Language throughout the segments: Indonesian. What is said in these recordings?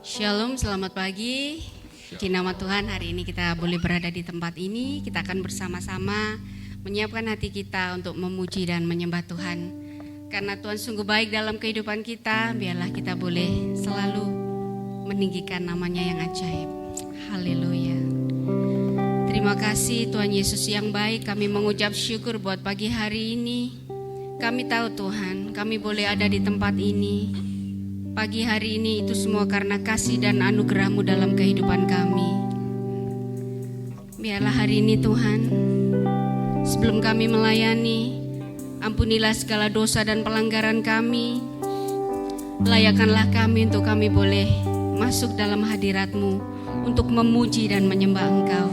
Shalom, selamat pagi. Di nama Tuhan, hari ini kita boleh berada di tempat ini. Kita akan bersama-sama menyiapkan hati kita untuk memuji dan menyembah Tuhan. Karena Tuhan sungguh baik dalam kehidupan kita, biarlah kita boleh selalu meninggikan namanya yang ajaib. Haleluya. Terima kasih Tuhan Yesus yang baik. Kami mengucap syukur buat pagi hari ini. Kami tahu Tuhan, kami boleh ada di tempat ini pagi hari ini itu semua karena kasih dan anugerah-Mu dalam kehidupan kami. Biarlah hari ini Tuhan, sebelum kami melayani, ampunilah segala dosa dan pelanggaran kami. Layakanlah kami untuk kami boleh masuk dalam hadirat-Mu untuk memuji dan menyembah Engkau.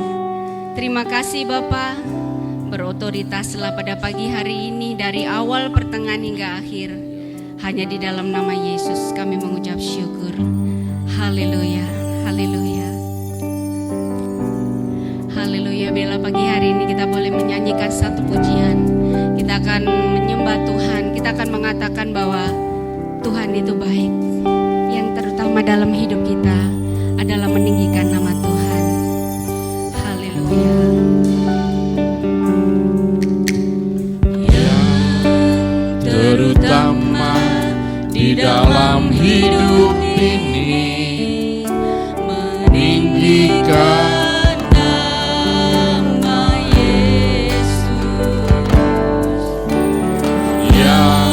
Terima kasih Bapa, berotoritaslah pada pagi hari ini dari awal, pertengahan hingga akhir. Hanya di dalam nama Yesus kami mengucap syukur. Haleluya, haleluya. Haleluya, biarlah pagi hari ini kita boleh menyanyikan satu pujian. Kita akan menyembah Tuhan, kita akan mengatakan bahwa Tuhan itu baik. Yang terutama dalam hidup kita adalah meninggikan nama Tuhan. Haleluya. Yang terutama di dalam hidup ini, meninggikan nama Yesus. Yang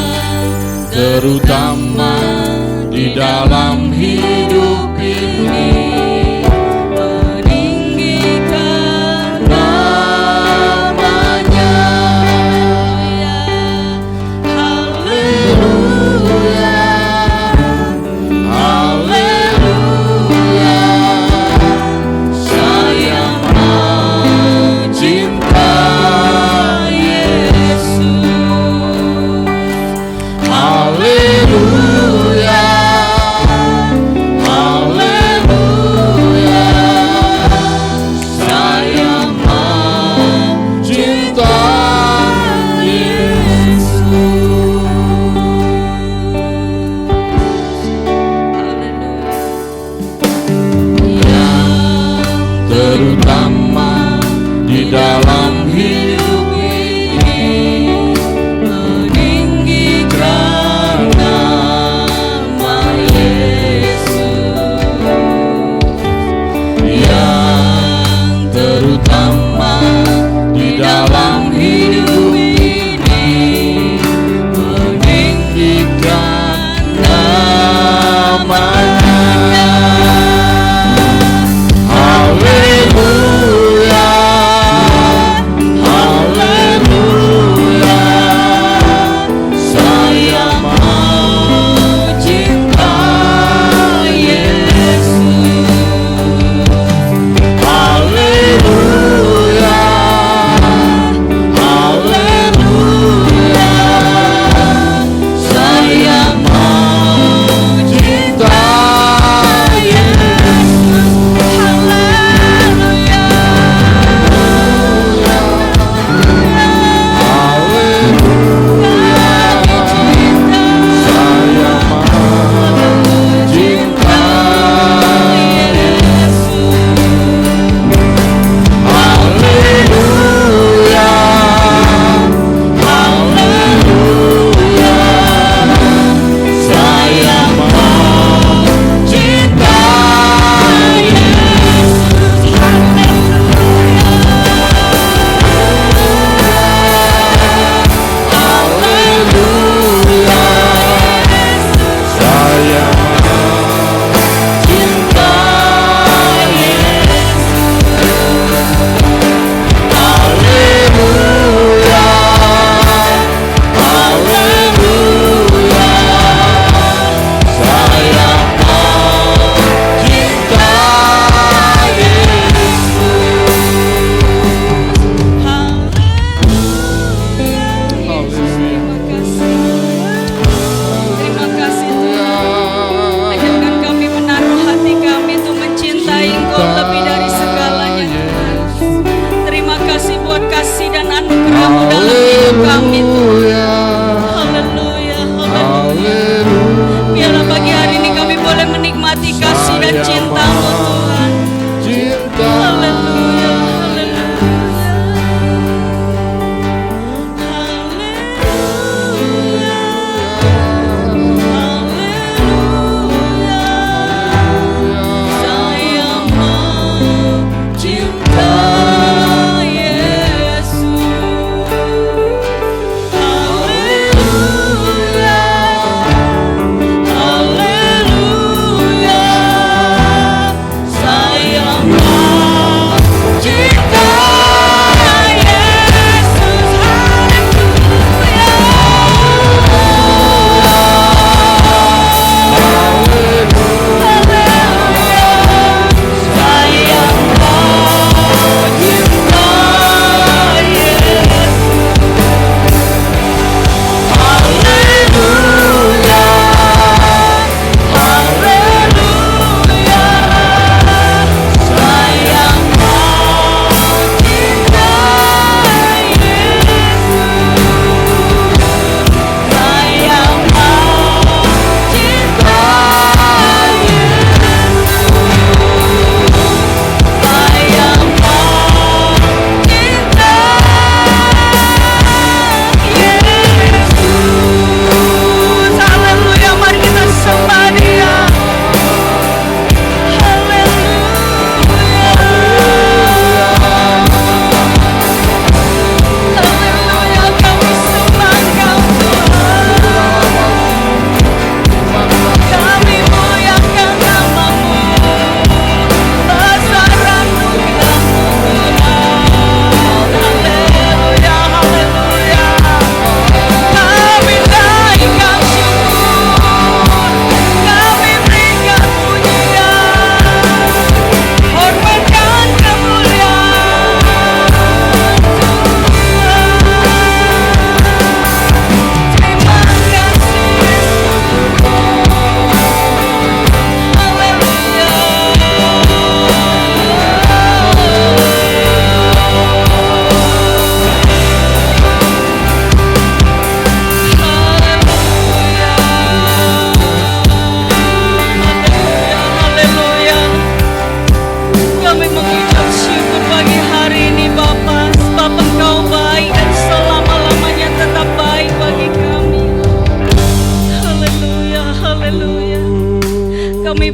terutama di dalam hidup ini, meninggikan namanya. Haleluya,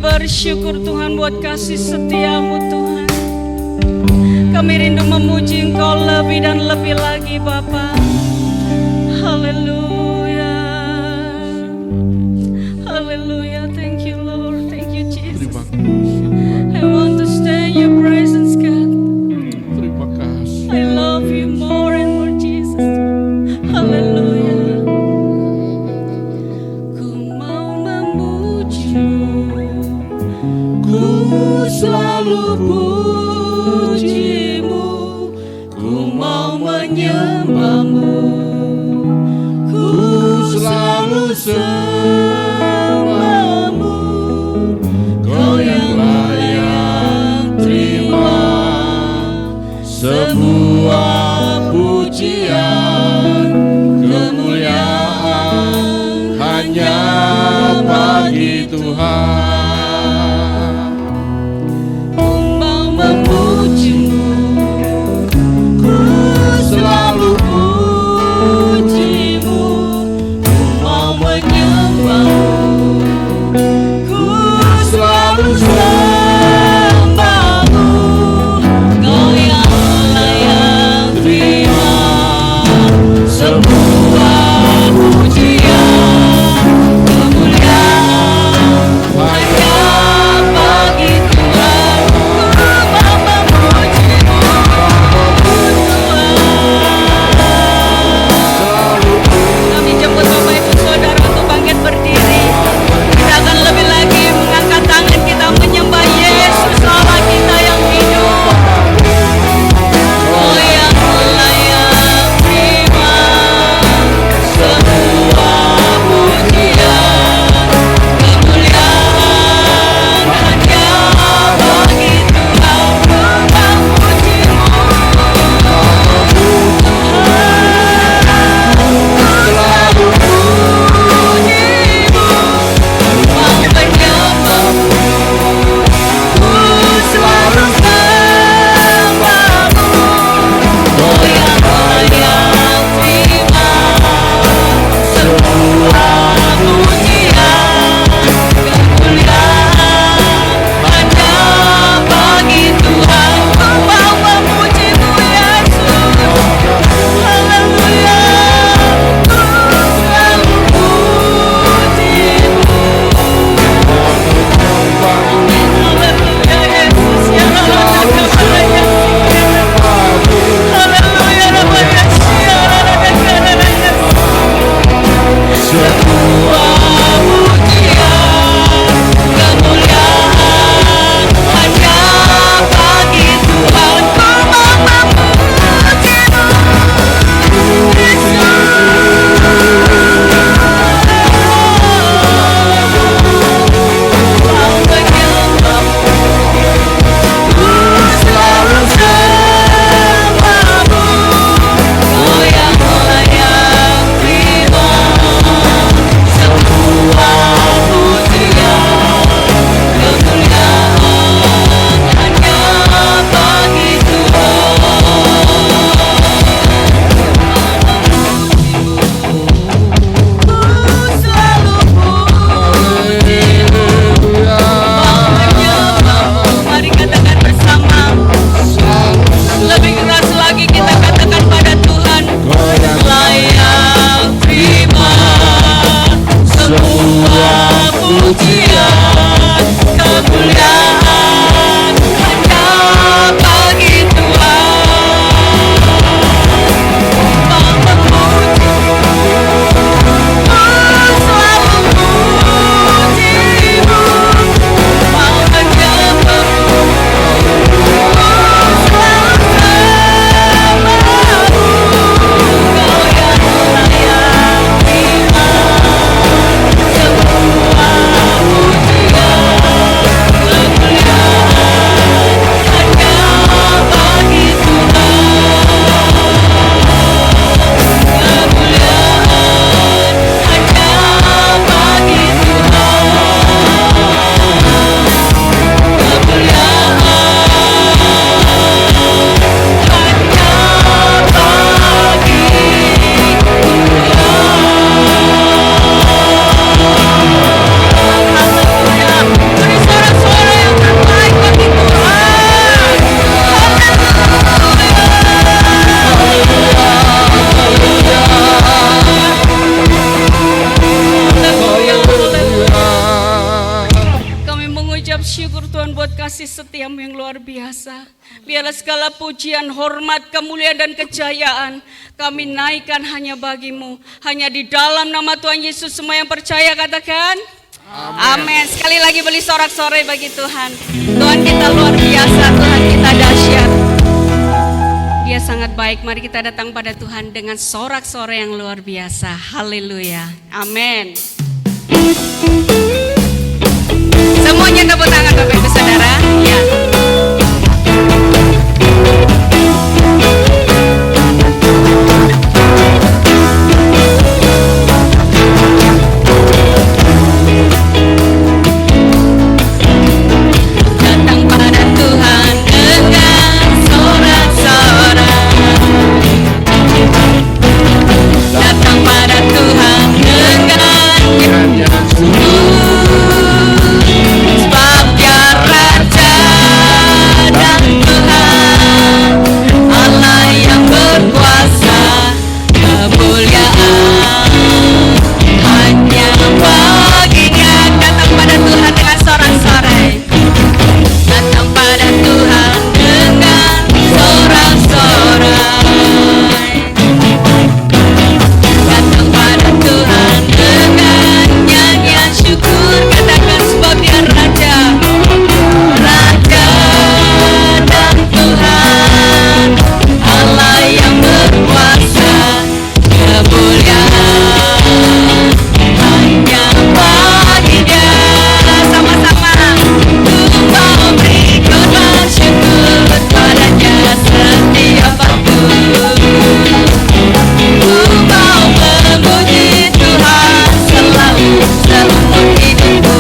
bersyukur Tuhan buat kasih setiamu Tuhan. Kami rindu memuji Engkau lebih dan lebih lagi Bapa. Haleluya. Haleluya. Thank you Lord. Thank you Jesus. Terima kasih. I want to stay in your presence God. Terima kasih. I love you more and more Jesus. Haleluya. Ku mau memuji-Mu, ku selalu puji-Mu, ku mau menyembah-Mu, ku selalu sembah-Mu. Kau yang layak terima sebuah pujian, kemuliaan hanya bagi Tuhan. Ku mau memuji-Mu, ku selalu puji-Mu, ku mau menyembah-Mu, ku selalu sembah-Mu. Kau yang layak terima sebuah pujian, kemuliaan hanya bagi Tuhan. Ku mau memuji-Mu, kami jemput Bapak Ibu Saudara untuk bangkit berdiri. Kita akan lebih lagi mengangkat tangan kita menyembah Yesus Allah kita yang hidup. Oh yang layak terima kasih setiamu yang luar biasa. Biarlah segala pujian, hormat, kemuliaan dan kejayaan kami naikkan hanya bagimu. Hanya di dalam nama Tuhan Yesus semua yang percaya katakan amin. Sekali lagi beri sorak-sorai bagi Tuhan. Tuhan kita luar biasa, Tuhan kita dahsyat. Dia sangat baik. Mari kita datang pada Tuhan dengan sorak-sorai yang luar biasa. Haleluya. Amin. Semuanya tepuk tangan Bapak Ibu Saudara. Ya. Datang pada Tuhan dengan sorak-sorai. Datang pada Tuhan dengan nyanyian syukur. Sebab Dia Raja dan Tuhan, Allah yang berkuasa, kemuliaan hanya baginya. Datang pada Tuhan dengan sorak-sorai. Datang pada Tuhan dengan sorak-sorai. Datang pada Tuhan dengan nyanyian syukur. Katakan sebab Dia Raja, Raja dan Tuhan, Allah yang berkuasa, kemuliaan hanya bagi Dia. Sama-sama ku mau beri korban syukur padanya setiap waktu. Ku mau memuji Tuhan selalu seumur hidupku.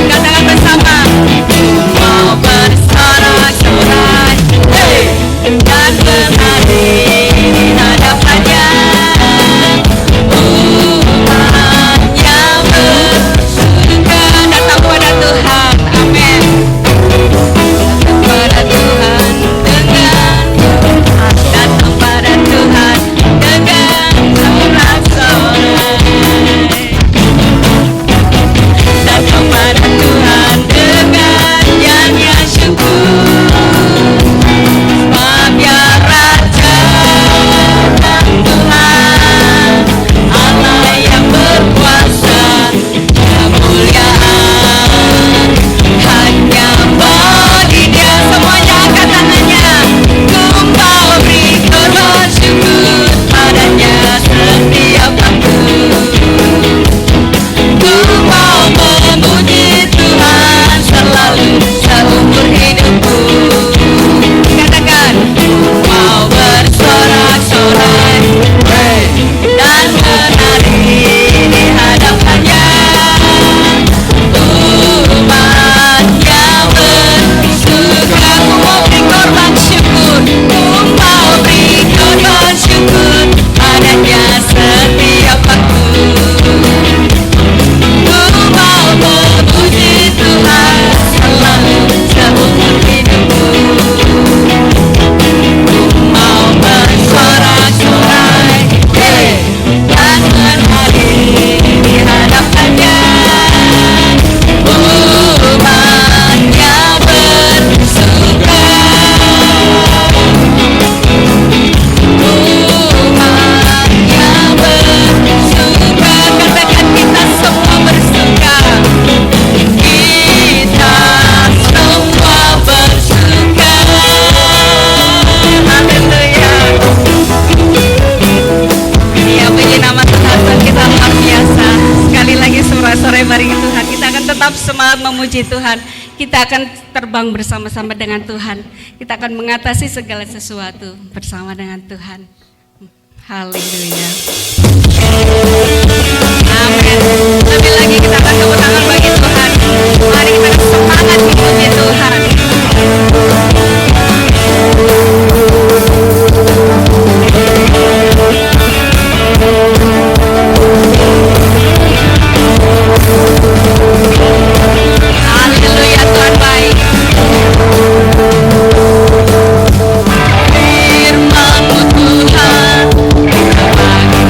Katakan bersama, ku mau bersorak-sorai, hey, dan bernari di hadapannya. Umatnya bersuka. Datang pada Tuhan, amin. Datang pada Tuhan dengan datang pada Tuhan dengan sorak-sorai. Datang pada Tuhan dengan nyanyian syukur. Sebab Dia Raja dan Tuhan, Allah yang berkuasa, kemuliaan hanya bagi Dia. Semuanya angkat tangannya. Ku mau beri korban syukur padanya setiap waktu. Ku mau memuji Tuhan selalu seumur hidupku. Katakan, ku mau bersorak-sorai, hey, dan menari di hadapannya. Umatnya bersuka. Ku mau beri korban syukur. Ku mau beri korban syukur padanya setiap waktu. Ku mau memuji Tuhan selalu seumur hidupku. Ku mau bersorak-sorai, hey, dan menari di hadapannya. Umatnya bersuka. Umatnya bersuka. Katakan kita semua bersuka. Kita semua bersuka. Haleluya. Ya, puji nama Tuhan, Tuhan kita luar biasa. Sekali lagi sore bareng Tuhan, kita akan tetap semangat memuji Tuhan. Kita akan terbang bersama-sama dengan Tuhan. Kita akan mengatasi segala sesuatu bersama dengan Tuhan. Haleluya. Amin. Lebih lagi kita akan tepuk tangan bagi Tuhan. Mari kita akan semangat memuji Tuhan. Haleluya, Tuhan baik. Firman-Mu Tuhan, kita bagi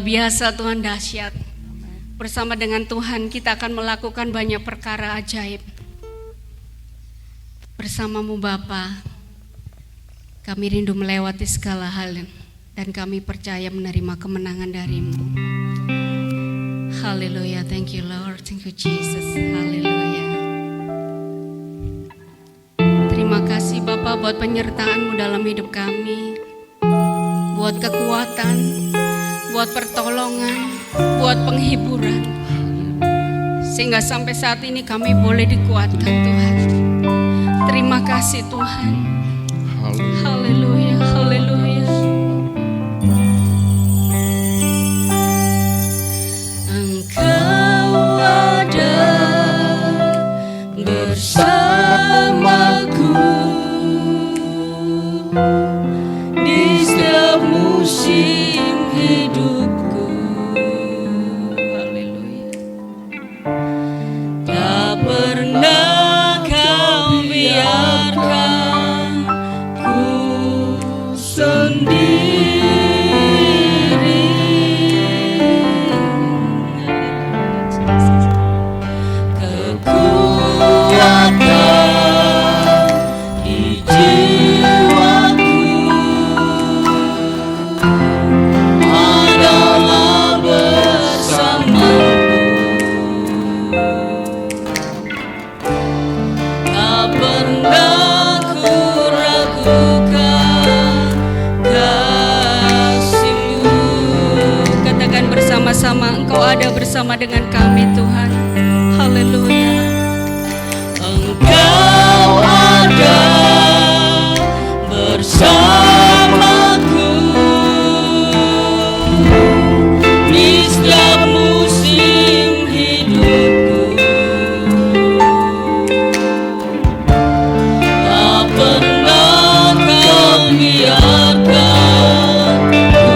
luar biasa Tuhan, dahsyat. Bersama dengan Tuhan kita akan melakukan banyak perkara ajaib. Bersamamu Bapa, kami rindu melewati segala hal dan kami percaya menerima kemenangan dari-Mu. Haleluya, thank you Lord, thank you Jesus, haleluya. Terima kasih Bapa buat penyertaan-Mu dalam hidup kami, buat kekuatan, buat pertolongan, buat penghiburan, sehingga sampai saat ini kami boleh dikuatkan Tuhan. Terima kasih Tuhan. Haleluya, haleluya. Engkau ada bersamaku di setiap musim hidupku. Haleluya. Tak pernah kau biarkan ku sendiri. Kekuatan di jiwaku adalah bersamaku. Tak pernah ku ragukan kasih-Mu. Katakan bersama-sama, Engkau ada bersama dengan kami Tuhan. Haleluya. Engkau ada bersamaku di setiap musim hidupku. Tak pernah kau biarkan ku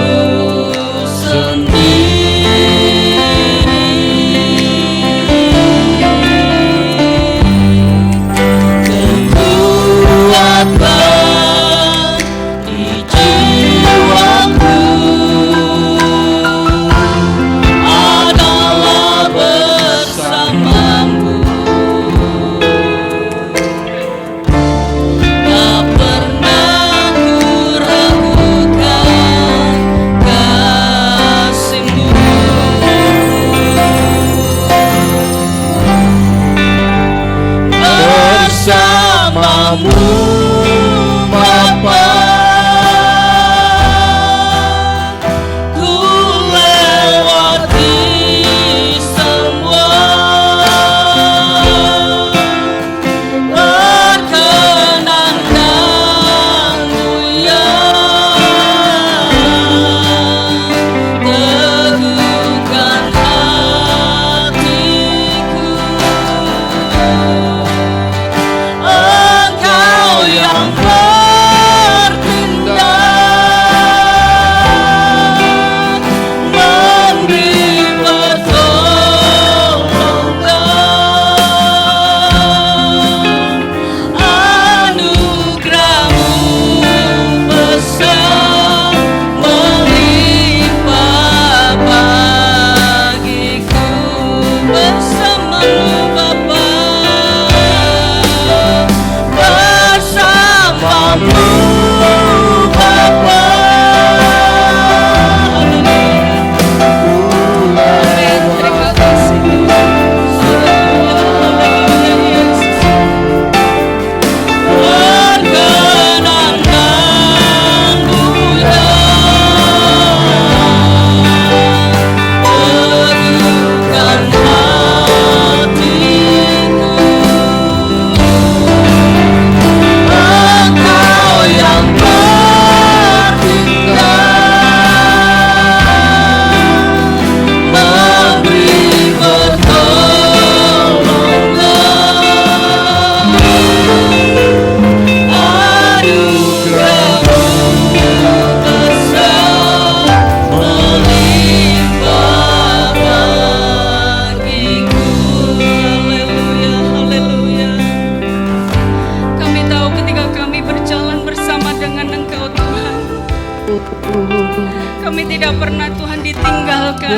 Kekuatan di jiwaku adalah bersamamu. Tak pernah ku ragukan kasih-Mu. Bersamamu Bapa, ku lewati semua berkenan dan mulia. Teguhkan hatiku, Engkau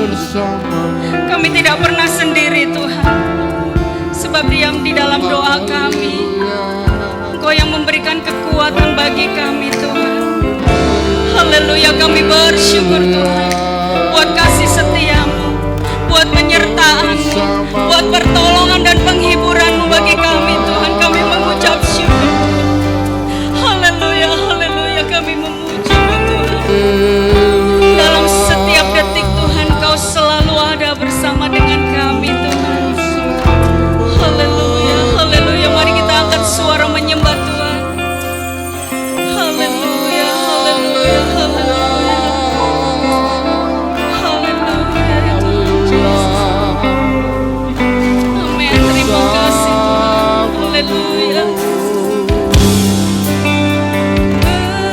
bersamamu. Kami tidak pernah sendiri Tuhan, sebab diam di dalam doa kami. Engkau yang memberikan kekuatan bagi kami Tuhan. Haleluya, kami bersyukur Tuhan buat kasih setiamu, buat penyertaan-mu, buat pertolongan dan penghiburan-mu bagi kami Tuhan. Kami mengucap syukur Tuhan. Haleluya, haleluya, kami memuji-Mu Tuhan. Dalam setiap detik Tuhan, Kau selalu ada bersama dengan kami Tuhan. Haleluya, haleluya, mari kita angkat suara menyembah Tuhan. Haleluya, haleluya, haleluya. Haleluya, ya Tuhan Yesus. Amin, terima kasih Tuhan. Haleluya.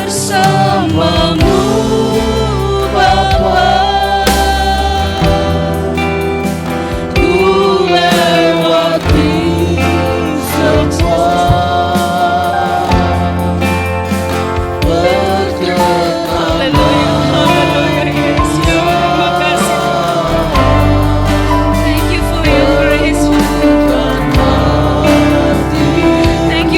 Bersamamu Bapa, ku lewati semua. Haleluya, haleluya, Yesus. Terima kasih Tuhan. Thank you for your grace, Father. Thank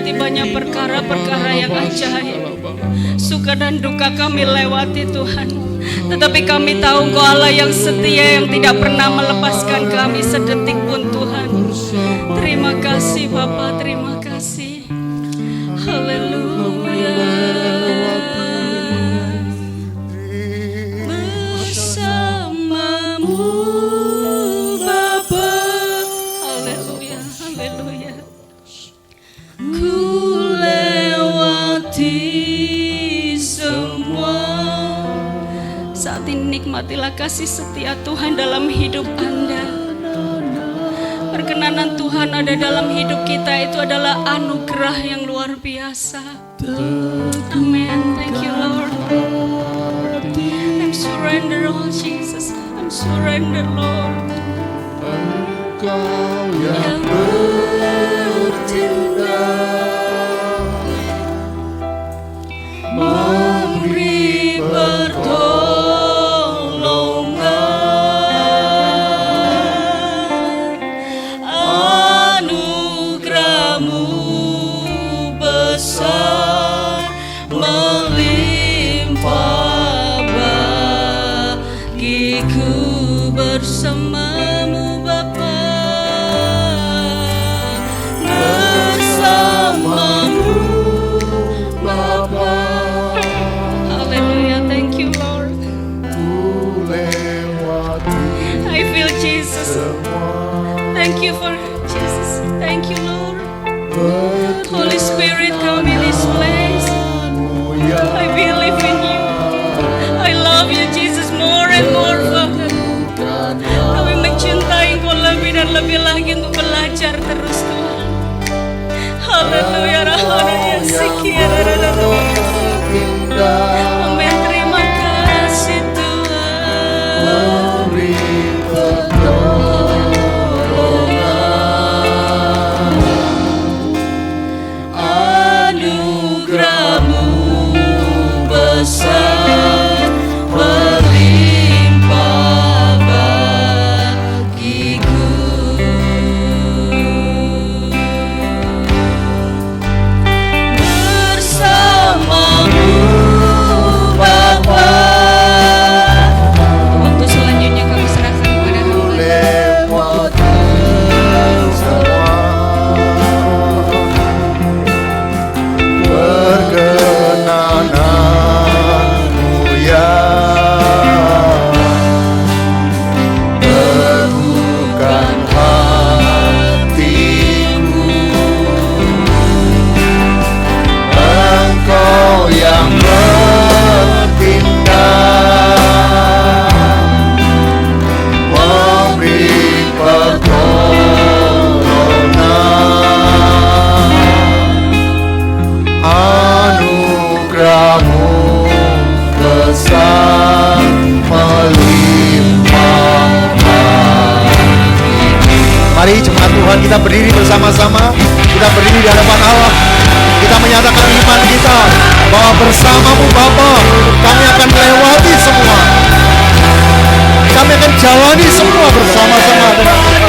melewati banyak perkara-perkara yang ajaib. Suka dan duka kami lewati Tuhan, tetapi kami tahu Engkau Allah yang setia, yang tidak pernah melepaskan kami sedetik pun Tuhan. Terima kasih Bapa, terima kasih. Haleluya. Bersamamu Bapa. Haleluya, haleluya. Ku lewati semua. Saat ini nikmatilah kasih setia Tuhan dalam hidup Anda. Perkenanan Tuhan ada dalam hidup kita itu adalah anugerah yang luar biasa. Amen. Thank you Lord. I'm surrender all Jesus. I'm surrender Lord. Engkau yang memberi pertolongan, anugerah-Mu besar melimpah bagiku. Bersamamu Bapa, bersamamu Bapa. Haleluya, thank you Lord. I feel Jesus. Thank you for Jesus. Thank you Lord. Holy Spirit, come in this place. I believe in you. I love you Jesus more and more Father. Kami mencintai Engkau lebih dan lebih lagi untuk belajar terus Tuhan. Haleluya. Amin. Terima kasih Tuhan. Anugerah-Mu besar melimpah bagiku. Bersamamu Bapa. Waktu selanjutnya kami serahkan kepada Tuhan. Perkenananmu ya teguhkan hatiku. Engkau yang bertindak memberi pertolongan, anugerah-Mu besar melimpah bagiku. Mari jemaat Tuhan, kita berdiri bersama-sama. Kita berdiri di hadapan Allah. Kita menyatakan iman kita bahwa bersamamu Bapa kami akan melewati semua. Kami akan jalani semua bersama-sama dengan Tuhan.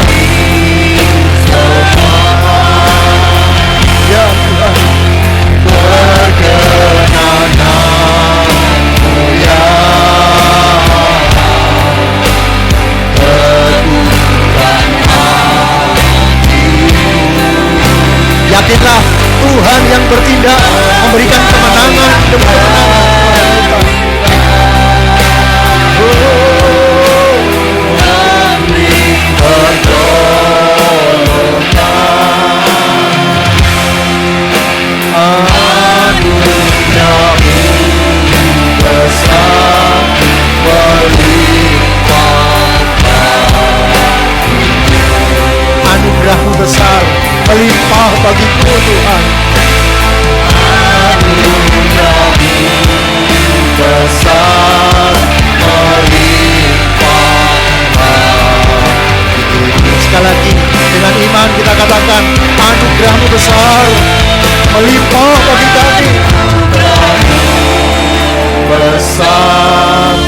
Ya Tuhan. Perkenananmu ya teguhkan hatiku. Yakinlah Tuhan yang bertindak memberikan kemenangan demi kemenangan kepada kita. Anugerah-Mu besar melimpah bagiku. Anugerah-Mu besar melimpah bagiku Tuhan. Anugerah-Mu besar melimpah bagiku. Sekali lagi dengan iman kita katakan, anugerah-Mu besar melimpah bagi kami. Besar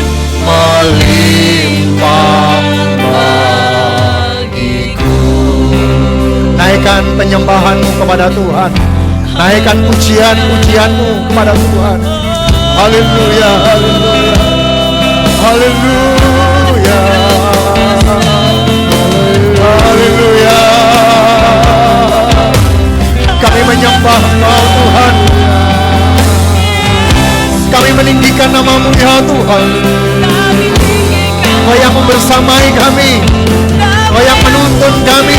melimpah bagiku. Naikkan penyembahan-Mu kepada Tuhan. Naikkan pujian-pujianmu kepada Tuhan. Haleluya, haleluya, haleluya, haleluya. Kami menyembah Engkau Tuhan. Kami meninggikan nama-Mu ya Tuhan. Kau yang membersamai kami, Kau yang menuntun kami,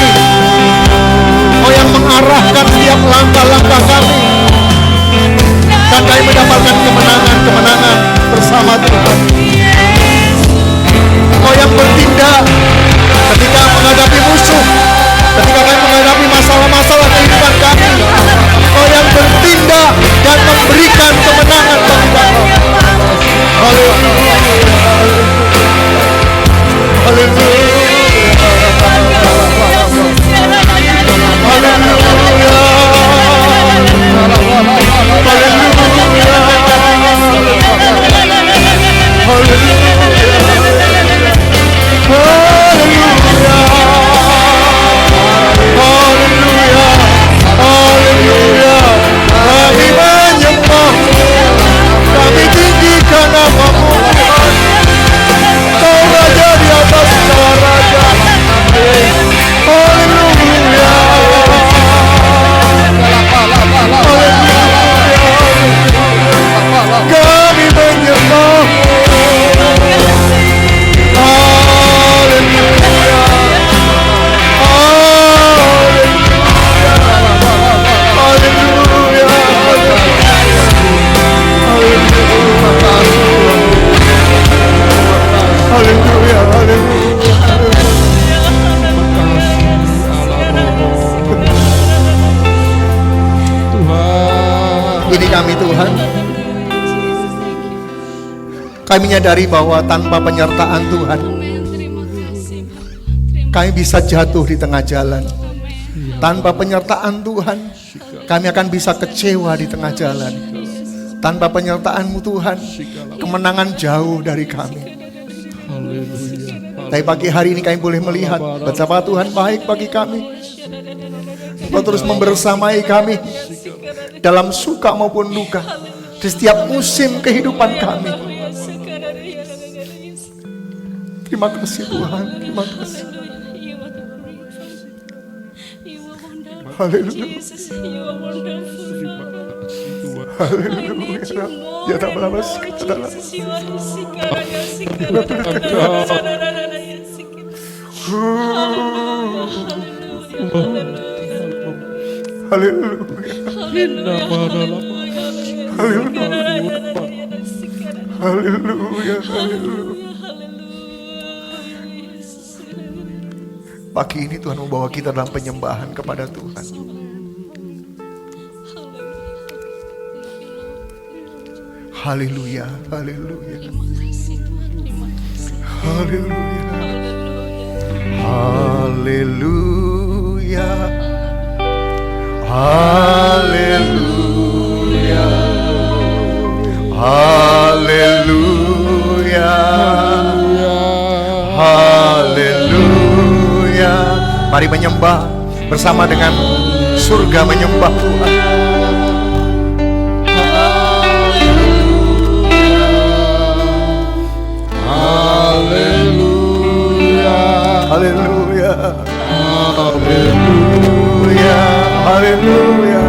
Kau yang mengarahkan setiap langkah-langkah kami. Dan kami mendapatkan kemenangan-kemenangan bersama Tuhan. Kau yang bertindak ketika menghadapi musuh, ketika kami menghadapi masalah-masalah kehidupan kami. Kau yang bertindak dan memberikan kemenangan bagi kami. Haleluya, haleluya, kami tinggikan nama-Mu Tuhan. Kau Raja di atas segala raja. Haleluya, kami menyembah. Haleluya, haleluya, haleluya, haleluya. Ini kami Tuhan. Kami menyadari bahwa tanpa penyertaan Tuhan, kami bisa jatuh di tengah jalan. Tanpa penyertaan Tuhan, kami akan bisa kecewa di tengah jalan. Tanpa penyertaan-Mu Tuhan, kemenangan jauh dari kami. Tapi pagi hari ini kami boleh melihat betapa Tuhan baik bagi kami. Kau terus membersamai kami dalam suka maupun duka di setiap musim kehidupan kami. Terima kasih Tuhan, terima kasih. Haleluya, haleluya. Ya tak berlawas adalah haleluya, haleluya, haleluya. Pagi ini Tuhan membawa kita dalam penyembahan kepada Tuhan. Haleluya, haleluya, haleluya, haleluya, haleluya, haleluya, haleluya. Mari menyembah bersama dengan surga, menyembah Tuhan. Haleluya, haleluya, haleluya, haleluya, haleluya.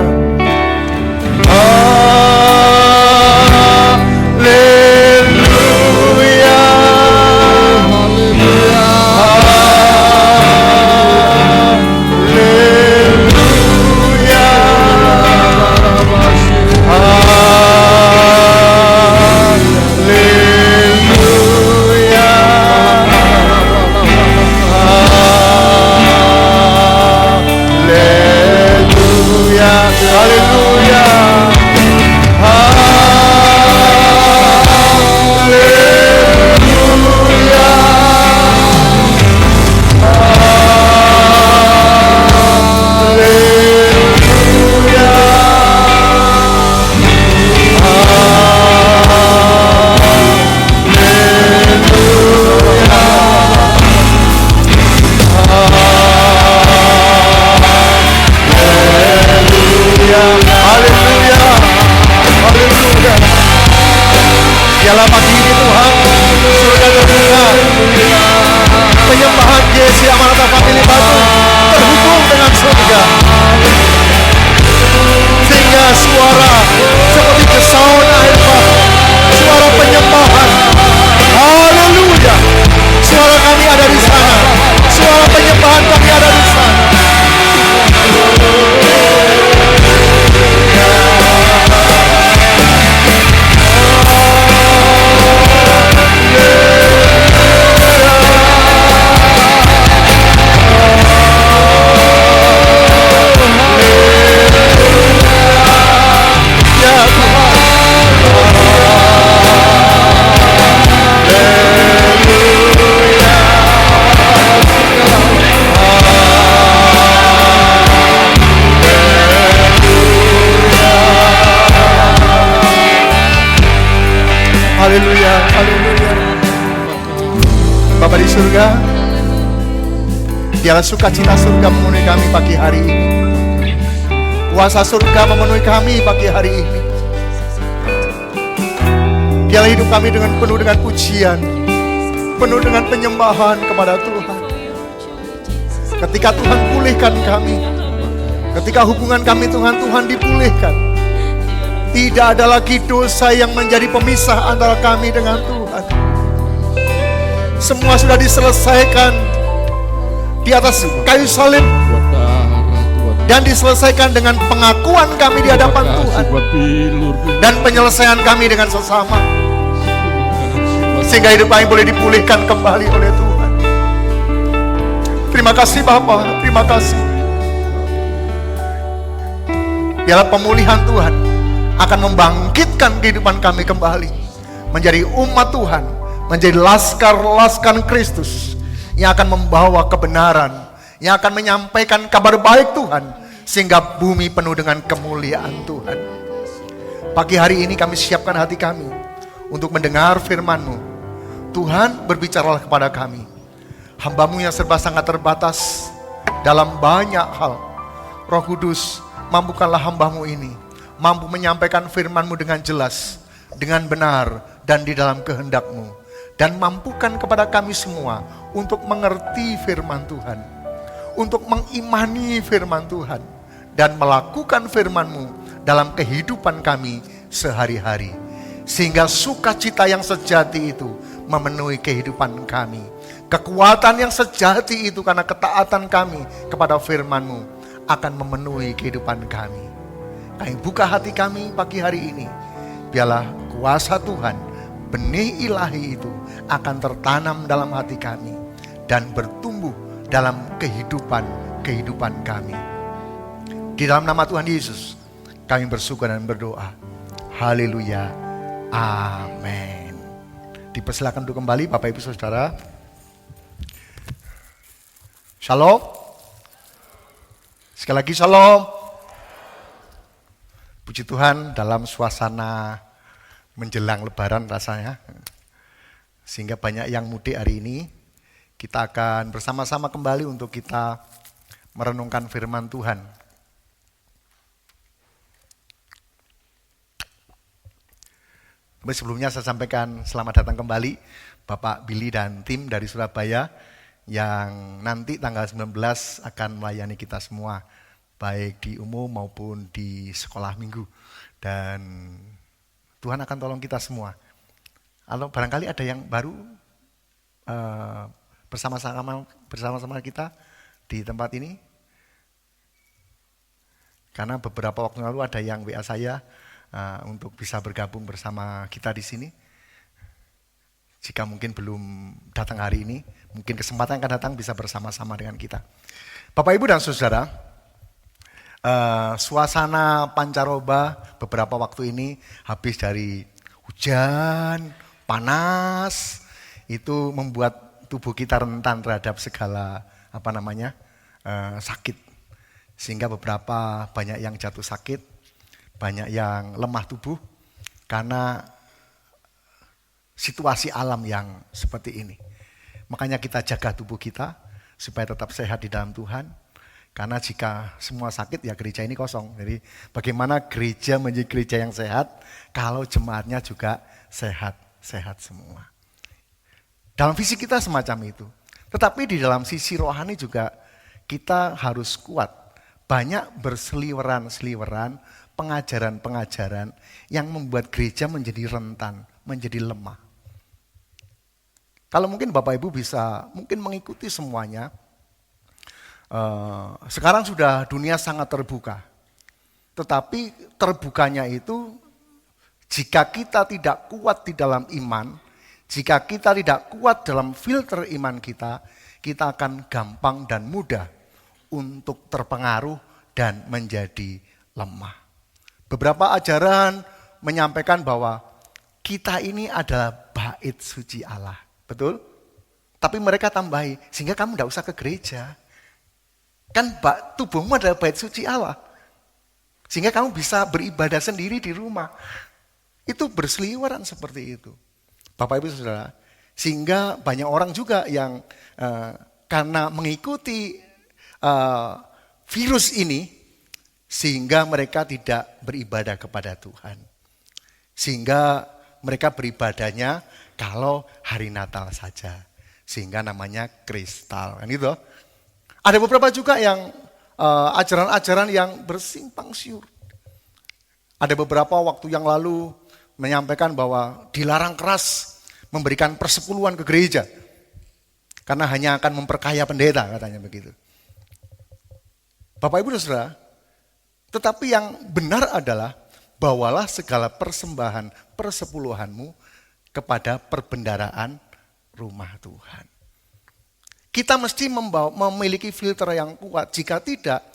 surga. Biarlah sukacita surga memenuhi kami pagi hari ini. Kuasa surga memenuhi kami pagi hari ini. Biarlah hidup kami penuh dengan pujian, penuh dengan penyembahan kepada Tuhan. Ketika Tuhan pulihkan kami, ketika hubungan kami Tuhan dipulihkan, tidak ada lagi dosa yang menjadi pemisah antara kami dengan Tuhan. Semua sudah diselesaikan di atas kayu salib Buat darah Tuhan. dan diselesaikan dengan pengakuan kami di hadapan Terima kasih Tuhan buat bilur. dan penyelesaian kami dengan sesama, sehingga hidup kami boleh dipulihkan kembali oleh Tuhan. Terima kasih Bapa, terima kasih. Biarlah pemulihan Tuhan akan membangkitkan kehidupan kami kembali menjadi umat Tuhan, menjadi laskar-laskar Kristus yang akan membawa kebenaran, yang akan menyampaikan kabar baik Tuhan, sehingga bumi penuh dengan kemuliaan Tuhan. Pagi hari ini kami siapkan hati kami untuk mendengar firman-Mu. Tuhan, berbicaralah kepada kami. Hamba-Mu yang serba sangat terbatas dalam banyak hal. Roh Kudus, mampukanlah hamba-Mu ini mampu menyampaikan firman-Mu dengan jelas, dengan benar, dan di dalam kehendak-Mu. Dan mampukan kepada kami semua untuk mengerti firman Tuhan, untuk mengimani firman Tuhan, dan melakukan firman-Mu dalam kehidupan kami sehari-hari. Sehingga sukacita yang sejati itu memenuhi kehidupan kami. Kekuatan yang sejati itu karena ketaatan kami kepada firman-Mu akan memenuhi kehidupan kami. Kami buka hati kami pagi hari ini. Biarlah kuasa Tuhan, benih ilahi itu akan tertanam dalam hati kami dan bertumbuh dalam kehidupan kami. Di dalam nama Tuhan Yesus kami bersyukur dan berdoa. Haleluya. Amin. Dipersilakan untuk kembali Bapak Ibu Saudara. Shalom. Sekali lagi shalom. Puji Tuhan, dalam suasana menjelang lebaran rasanya, sehingga banyak yang mudik hari ini. Kita akan bersama-sama kembali untuk kita merenungkan firman Tuhan. Tapi sebelumnya saya sampaikan selamat datang kembali Bapak Billy dan tim dari Surabaya yang nanti tanggal 19 akan melayani kita semua, baik di umum maupun di sekolah minggu. Dan Tuhan akan tolong kita semua. Kalau barangkali ada yang baru bersama-sama kita di tempat ini. Karena beberapa waktu lalu ada yang WA saya untuk bisa bergabung bersama kita di sini. Jika mungkin belum datang hari ini, mungkin kesempatan akan datang bisa bersama-sama dengan kita. Bapak Ibu dan Saudara, suasana pancaroba beberapa waktu ini habis dari hujan, panas, itu membuat tubuh kita rentan terhadap segala sakit. Sehingga banyak yang jatuh sakit, banyak yang lemah tubuh karena situasi alam yang seperti ini. Makanya kita jaga tubuh kita supaya tetap sehat di dalam Tuhan. Karena jika semua sakit ya gereja ini kosong. Jadi bagaimana gereja menjadi gereja yang sehat kalau jemaatnya juga sehat semua. Dalam visi kita semacam itu. Tetapi di dalam sisi rohani juga kita harus kuat. Banyak berseliweran pengajaran-pengajaran yang membuat gereja menjadi rentan, menjadi lemah. Kalau mungkin Bapak Ibu bisa mungkin mengikuti semuanya. Sekarang sudah dunia sangat terbuka. Tetapi terbukanya itu jika kita tidak kuat di dalam iman, jika kita tidak kuat dalam filter iman kita akan gampang dan mudah untuk terpengaruh dan menjadi lemah. Beberapa ajaran menyampaikan bahwa kita ini adalah bait suci Allah. Betul? Tapi mereka tambahi, sehingga kamu tidak usah ke gereja. Kan tubuhmu adalah bait suci Allah. Sehingga kamu bisa beribadah sendiri di rumah. Itu berseliweran seperti itu. Bapak Ibu Saudara, Sehingga banyak orang juga yang karena mengikuti virus ini, sehingga mereka tidak beribadah kepada Tuhan. Sehingga mereka beribadahnya kalau hari Natal saja. Sehingga namanya kristal. Kan itu. Ada beberapa juga yang ajaran-ajaran yang bersimpang siur. Ada beberapa waktu yang lalu menyampaikan bahwa dilarang keras memberikan persepuluhan ke gereja. Karena hanya akan memperkaya pendeta, katanya begitu. Bapak Ibu dan Saudara, tetapi yang benar adalah bawalah segala persembahan persepuluhanmu kepada perbendaharaan rumah Tuhan. Kita mesti memiliki filter yang kuat. Jika tidak,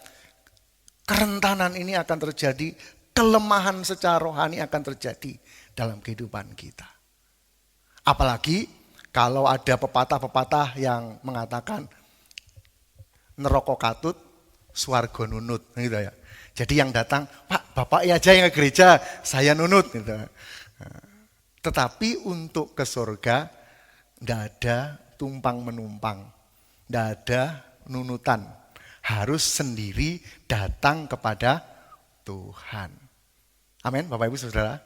kerentanan ini akan terjadi, kelemahan secara rohani akan terjadi dalam kehidupan kita. Apalagi kalau ada pepatah-pepatah yang mengatakan neraka katut, swarga nunut, gitu ya. Jadi yang datang, Pak, Bapak aja yang ke gereja, saya nunut, gitu. Tetapi untuk ke surga, tidak ada tumpang menumpang. Tidak ada nunutan. Harus sendiri datang kepada Tuhan. Amin, Bapak Ibu Saudara.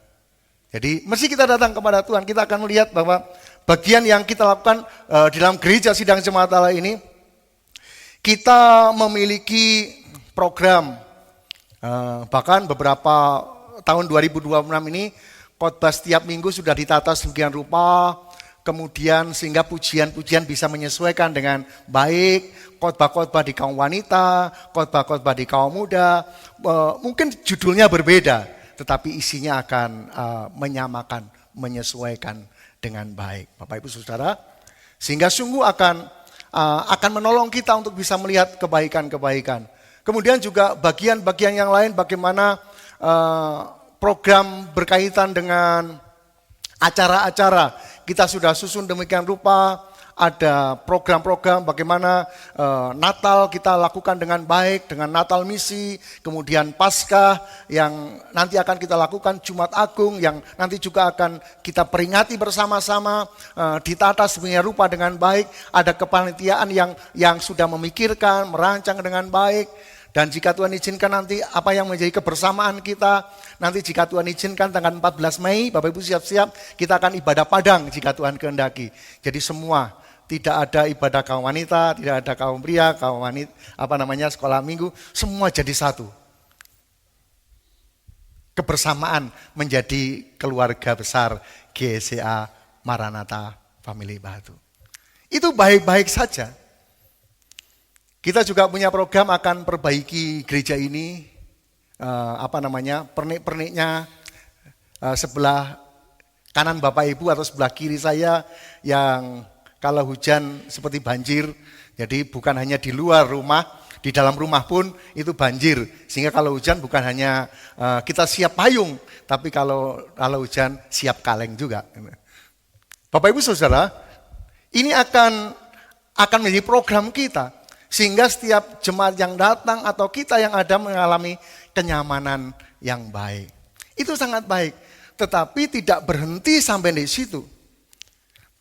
Jadi mesti kita datang kepada Tuhan. Kita akan melihat bahwa bagian yang kita lakukan di dalam gereja sidang jemaat Allah ini, kita memiliki program. Bahkan beberapa tahun 2026 ini, khotbah setiap minggu sudah ditata sedemikian rupa. Kemudian sehingga pujian-pujian bisa menyesuaikan dengan baik, khotbah-khotbah di kaum wanita, khotbah-khotbah di kaum muda, mungkin judulnya berbeda, tetapi isinya akan menyamakan, menyesuaikan dengan baik. Bapak Ibu Saudara, sehingga sungguh akan menolong kita untuk bisa melihat kebaikan-kebaikan. Kemudian juga bagian-bagian yang lain, bagaimana program berkaitan dengan acara-acara. Kita sudah susun demikian rupa, ada program-program bagaimana Natal kita lakukan dengan baik, dengan Natal misi, kemudian Paskah yang nanti akan kita lakukan, Jumat Agung yang nanti juga akan kita peringati bersama-sama, ditata sedemikian rupa dengan baik, ada kepanitiaan yang sudah memikirkan, merancang dengan baik. Dan jika Tuhan izinkan nanti apa yang menjadi kebersamaan kita, nanti jika Tuhan izinkan tanggal 14 Mei, Bapak Ibu siap-siap, kita akan ibadah padang jika Tuhan kehendaki. Jadi semua, tidak ada ibadah kaum wanita, tidak ada kaum pria, kaum wanita, sekolah minggu, semua jadi satu. Kebersamaan menjadi keluarga besar GSCA Maranatha Family Batu. Itu baik-baik saja. Kita juga punya program akan perbaiki gereja ini, pernik-perniknya sebelah kanan Bapak Ibu atau sebelah kiri saya yang kalau hujan seperti banjir, jadi bukan hanya di luar rumah, di dalam rumah pun itu banjir, sehingga kalau hujan bukan hanya kita siap payung, tapi kalau hujan siap kaleng juga. Bapak Ibu Saudara, ini akan menjadi program kita. Sehingga setiap jemaat yang datang atau kita yang ada mengalami kenyamanan yang baik. Itu sangat baik. Tetapi tidak berhenti sampai di situ.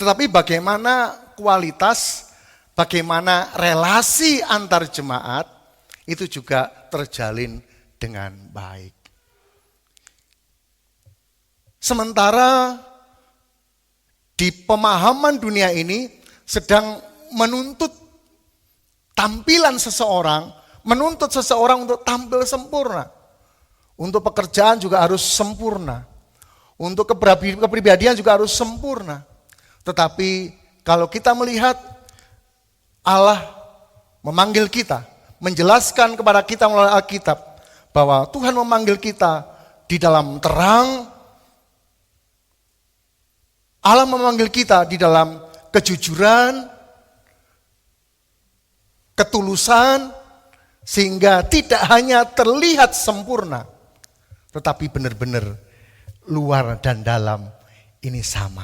Tetapi bagaimana kualitas, bagaimana relasi antar jemaat, itu juga terjalin dengan baik. Sementara di pemahaman dunia ini sedang menuntut tampilan seseorang, menuntut seseorang untuk tampil sempurna. Untuk pekerjaan juga harus sempurna. Untuk kepribadian juga harus sempurna. Tetapi kalau kita melihat Allah memanggil kita, menjelaskan kepada kita melalui Alkitab, bahwa Tuhan memanggil kita di dalam terang, Allah memanggil kita di dalam kejujuran, ketulusan, sehingga tidak hanya terlihat sempurna, tetapi benar-benar luar dan dalam ini sama.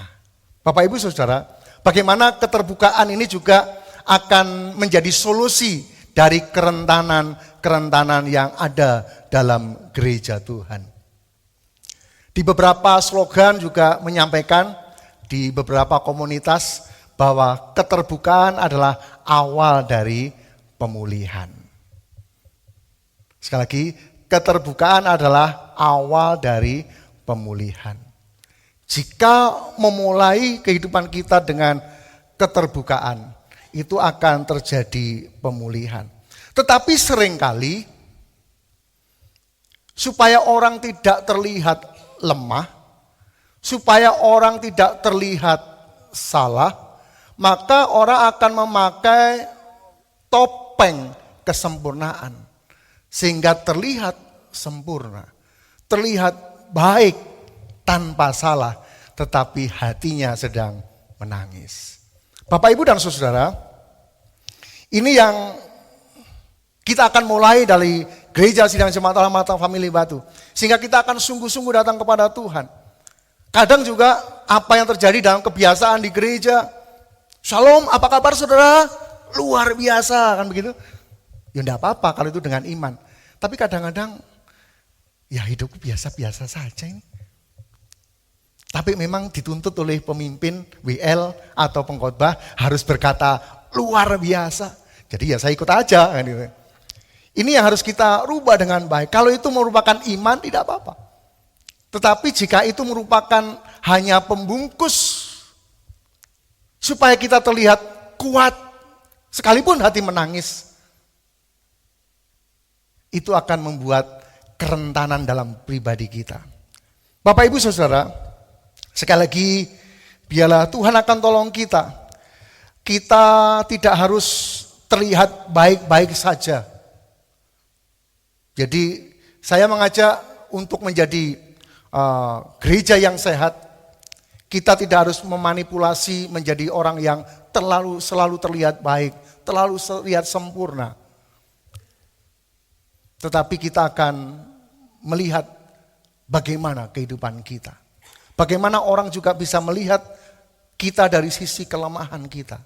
Bapak Ibu Saudara, bagaimana keterbukaan ini juga akan menjadi solusi dari kerentanan yang ada dalam gereja Tuhan. Di beberapa slogan juga menyampaikan di beberapa komunitas bahwa keterbukaan adalah awal dari pemulihan. Sekali lagi, keterbukaan adalah awal dari pemulihan. Jika memulai kehidupan kita dengan keterbukaan, itu akan terjadi pemulihan. Tetapi seringkali, supaya orang tidak terlihat lemah, supaya orang tidak terlihat salah, maka orang akan memakai topeng kesempurnaan. Sehingga terlihat sempurna, terlihat baik tanpa salah, tetapi hatinya sedang menangis. Bapak, Ibu, dan Saudara, ini yang kita akan mulai dari Gereja Sidang Jemaat Allah Maranatha Family Batu. Sehingga kita akan sungguh-sungguh datang kepada Tuhan. Kadang juga apa yang terjadi dalam kebiasaan di gereja, Shalom, apa kabar saudara? Luar biasa, kan begitu? Ya enggak apa-apa kalau itu dengan iman. Tapi kadang-kadang, ya hidupku biasa-biasa saja ini. Tapi memang dituntut oleh pemimpin WL atau pengkhotbah harus berkata luar biasa. Jadi ya saya ikut aja. Kan gitu. Ini yang harus kita rubah dengan baik. Kalau itu merupakan iman tidak apa-apa. Tetapi jika itu merupakan hanya pembungkus supaya kita terlihat kuat, sekalipun hati menangis, itu akan membuat kerentanan dalam pribadi kita. Bapak, Ibu, Saudara, sekali lagi biarlah Tuhan akan tolong kita. Kita tidak harus terlihat baik-baik saja. Jadi saya mengajak untuk menjadi gereja yang sehat. Kita tidak harus memanipulasi menjadi orang yang selalu terlihat baik, terlalu terlihat sempurna. Tetapi kita akan melihat bagaimana kehidupan kita. Bagaimana orang juga bisa melihat kita dari sisi kelemahan kita.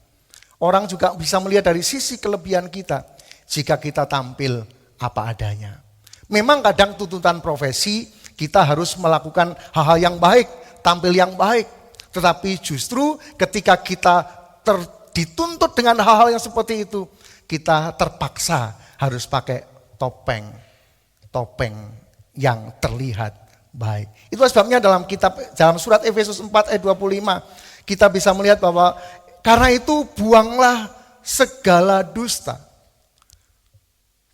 Orang juga bisa melihat dari sisi kelebihan kita jika kita tampil apa adanya. Memang kadang tuntutan profesi kita harus melakukan hal-hal yang baik, tampil yang baik. Tetapi justru ketika kita dituntut dengan hal-hal yang seperti itu, kita terpaksa harus pakai topeng yang terlihat baik. Itu sebabnya dalam surat Efesus 4 ayat 25 kita bisa melihat bahwa karena itu buanglah segala dusta.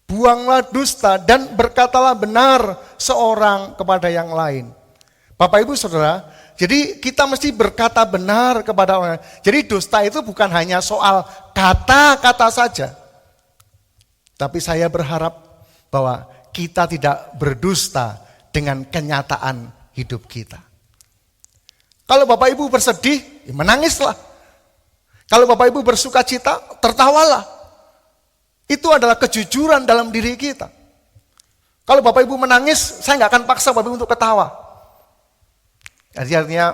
Buanglah dusta dan berkatalah benar seorang kepada yang lain. Bapak, Ibu, Saudara, jadi kita mesti berkata benar kepada orang lain. Jadi dusta itu bukan hanya soal kata-kata saja. Tapi saya berharap bahwa kita tidak berdusta dengan kenyataan hidup kita. Kalau Bapak Ibu bersedih, ya menangislah. Kalau Bapak Ibu bersuka cita, tertawalah. Itu adalah kejujuran dalam diri kita. Kalau Bapak Ibu menangis, saya nggak akan paksa Bapak Ibu untuk ketawa. Jadi artinya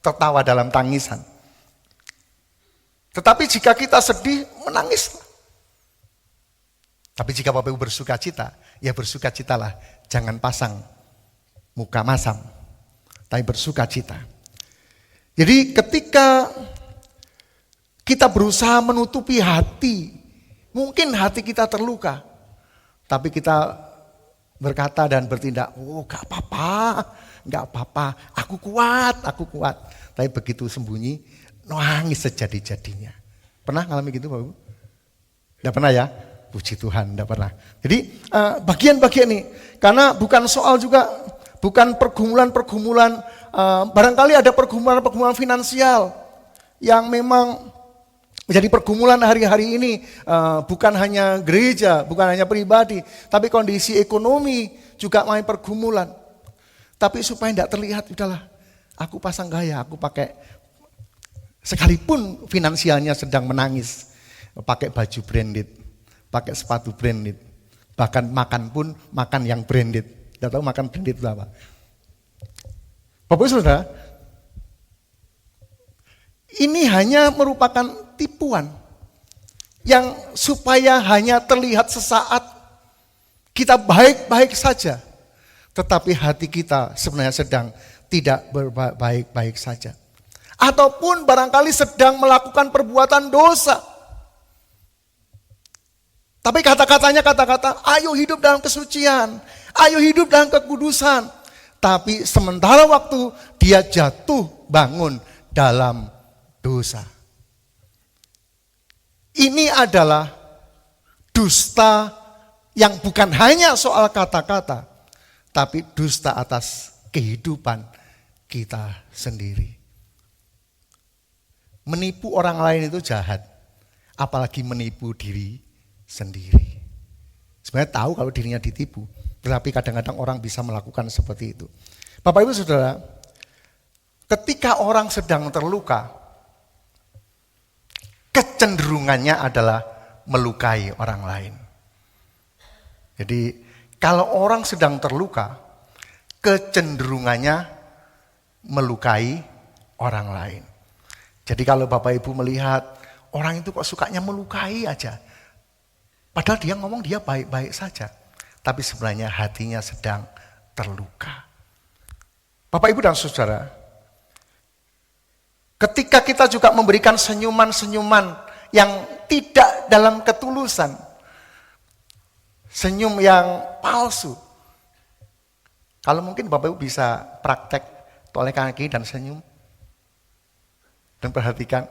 tertawa dalam tangisan. Tetapi jika kita sedih, menangislah. Tapi jika Bapak Ibu bersuka cita, ya bersuka citalah. Jangan pasang muka masam, tapi bersuka cita. Jadi ketika kita berusaha menutupi hati, mungkin hati kita terluka, tapi kita berkata dan bertindak, oh gak apa-apa, aku kuat. Tapi begitu sembunyi, nangis sejadi-jadinya. Pernah ngalami gitu Bapak Ibu? Tidak pernah ya? Puji Tuhan, tidak pernah. Jadi bagian-bagian ini, karena bukan soal juga, bukan pergumulan-pergumulan, barangkali ada pergumulan-pergumulan finansial yang memang menjadi pergumulan hari-hari ini, bukan hanya gereja, bukan hanya pribadi, tapi kondisi ekonomi juga main pergumulan. Tapi supaya tidak terlihat, udahlah, aku pasang gaya, aku pakai, sekalipun finansialnya sedang menangis, pakai baju branded, pakai sepatu branded, bahkan makan pun makan yang branded. Tidak tahu makan branded itu apa. Bapak Ibu Saudara, ini hanya merupakan tipuan yang supaya hanya terlihat sesaat kita baik-baik saja, tetapi hati kita sebenarnya sedang tidak berbaik-baik saja. Ataupun barangkali sedang melakukan perbuatan dosa. Tapi kata-katanya kata-kata, ayo hidup dalam kesucian, ayo hidup dalam kekudusan. Tapi sementara waktu dia jatuh bangun dalam dosa. Ini adalah dusta yang bukan hanya soal kata-kata, tapi dusta atas kehidupan kita sendiri. Menipu orang lain itu jahat, apalagi menipu diri sendiri. Sebenarnya tahu kalau dirinya ditipu, tetapi kadang-kadang orang bisa melakukan seperti itu. Bapak Ibu Saudara, ketika orang sedang terluka, kecenderungannya adalah melukai orang lain. Jadi kalau orang sedang terluka, kecenderungannya melukai orang lain. Jadi kalau Bapak Ibu melihat orang itu kok sukanya melukai aja, padahal dia ngomong dia baik-baik saja, tapi sebenarnya hatinya sedang terluka. Bapak Ibu dan Saudara, ketika kita juga memberikan senyuman-senyuman yang tidak dalam ketulusan, senyum yang palsu. Kalau mungkin Bapak Ibu bisa praktek toleh kaki dan senyum. Dan perhatikan,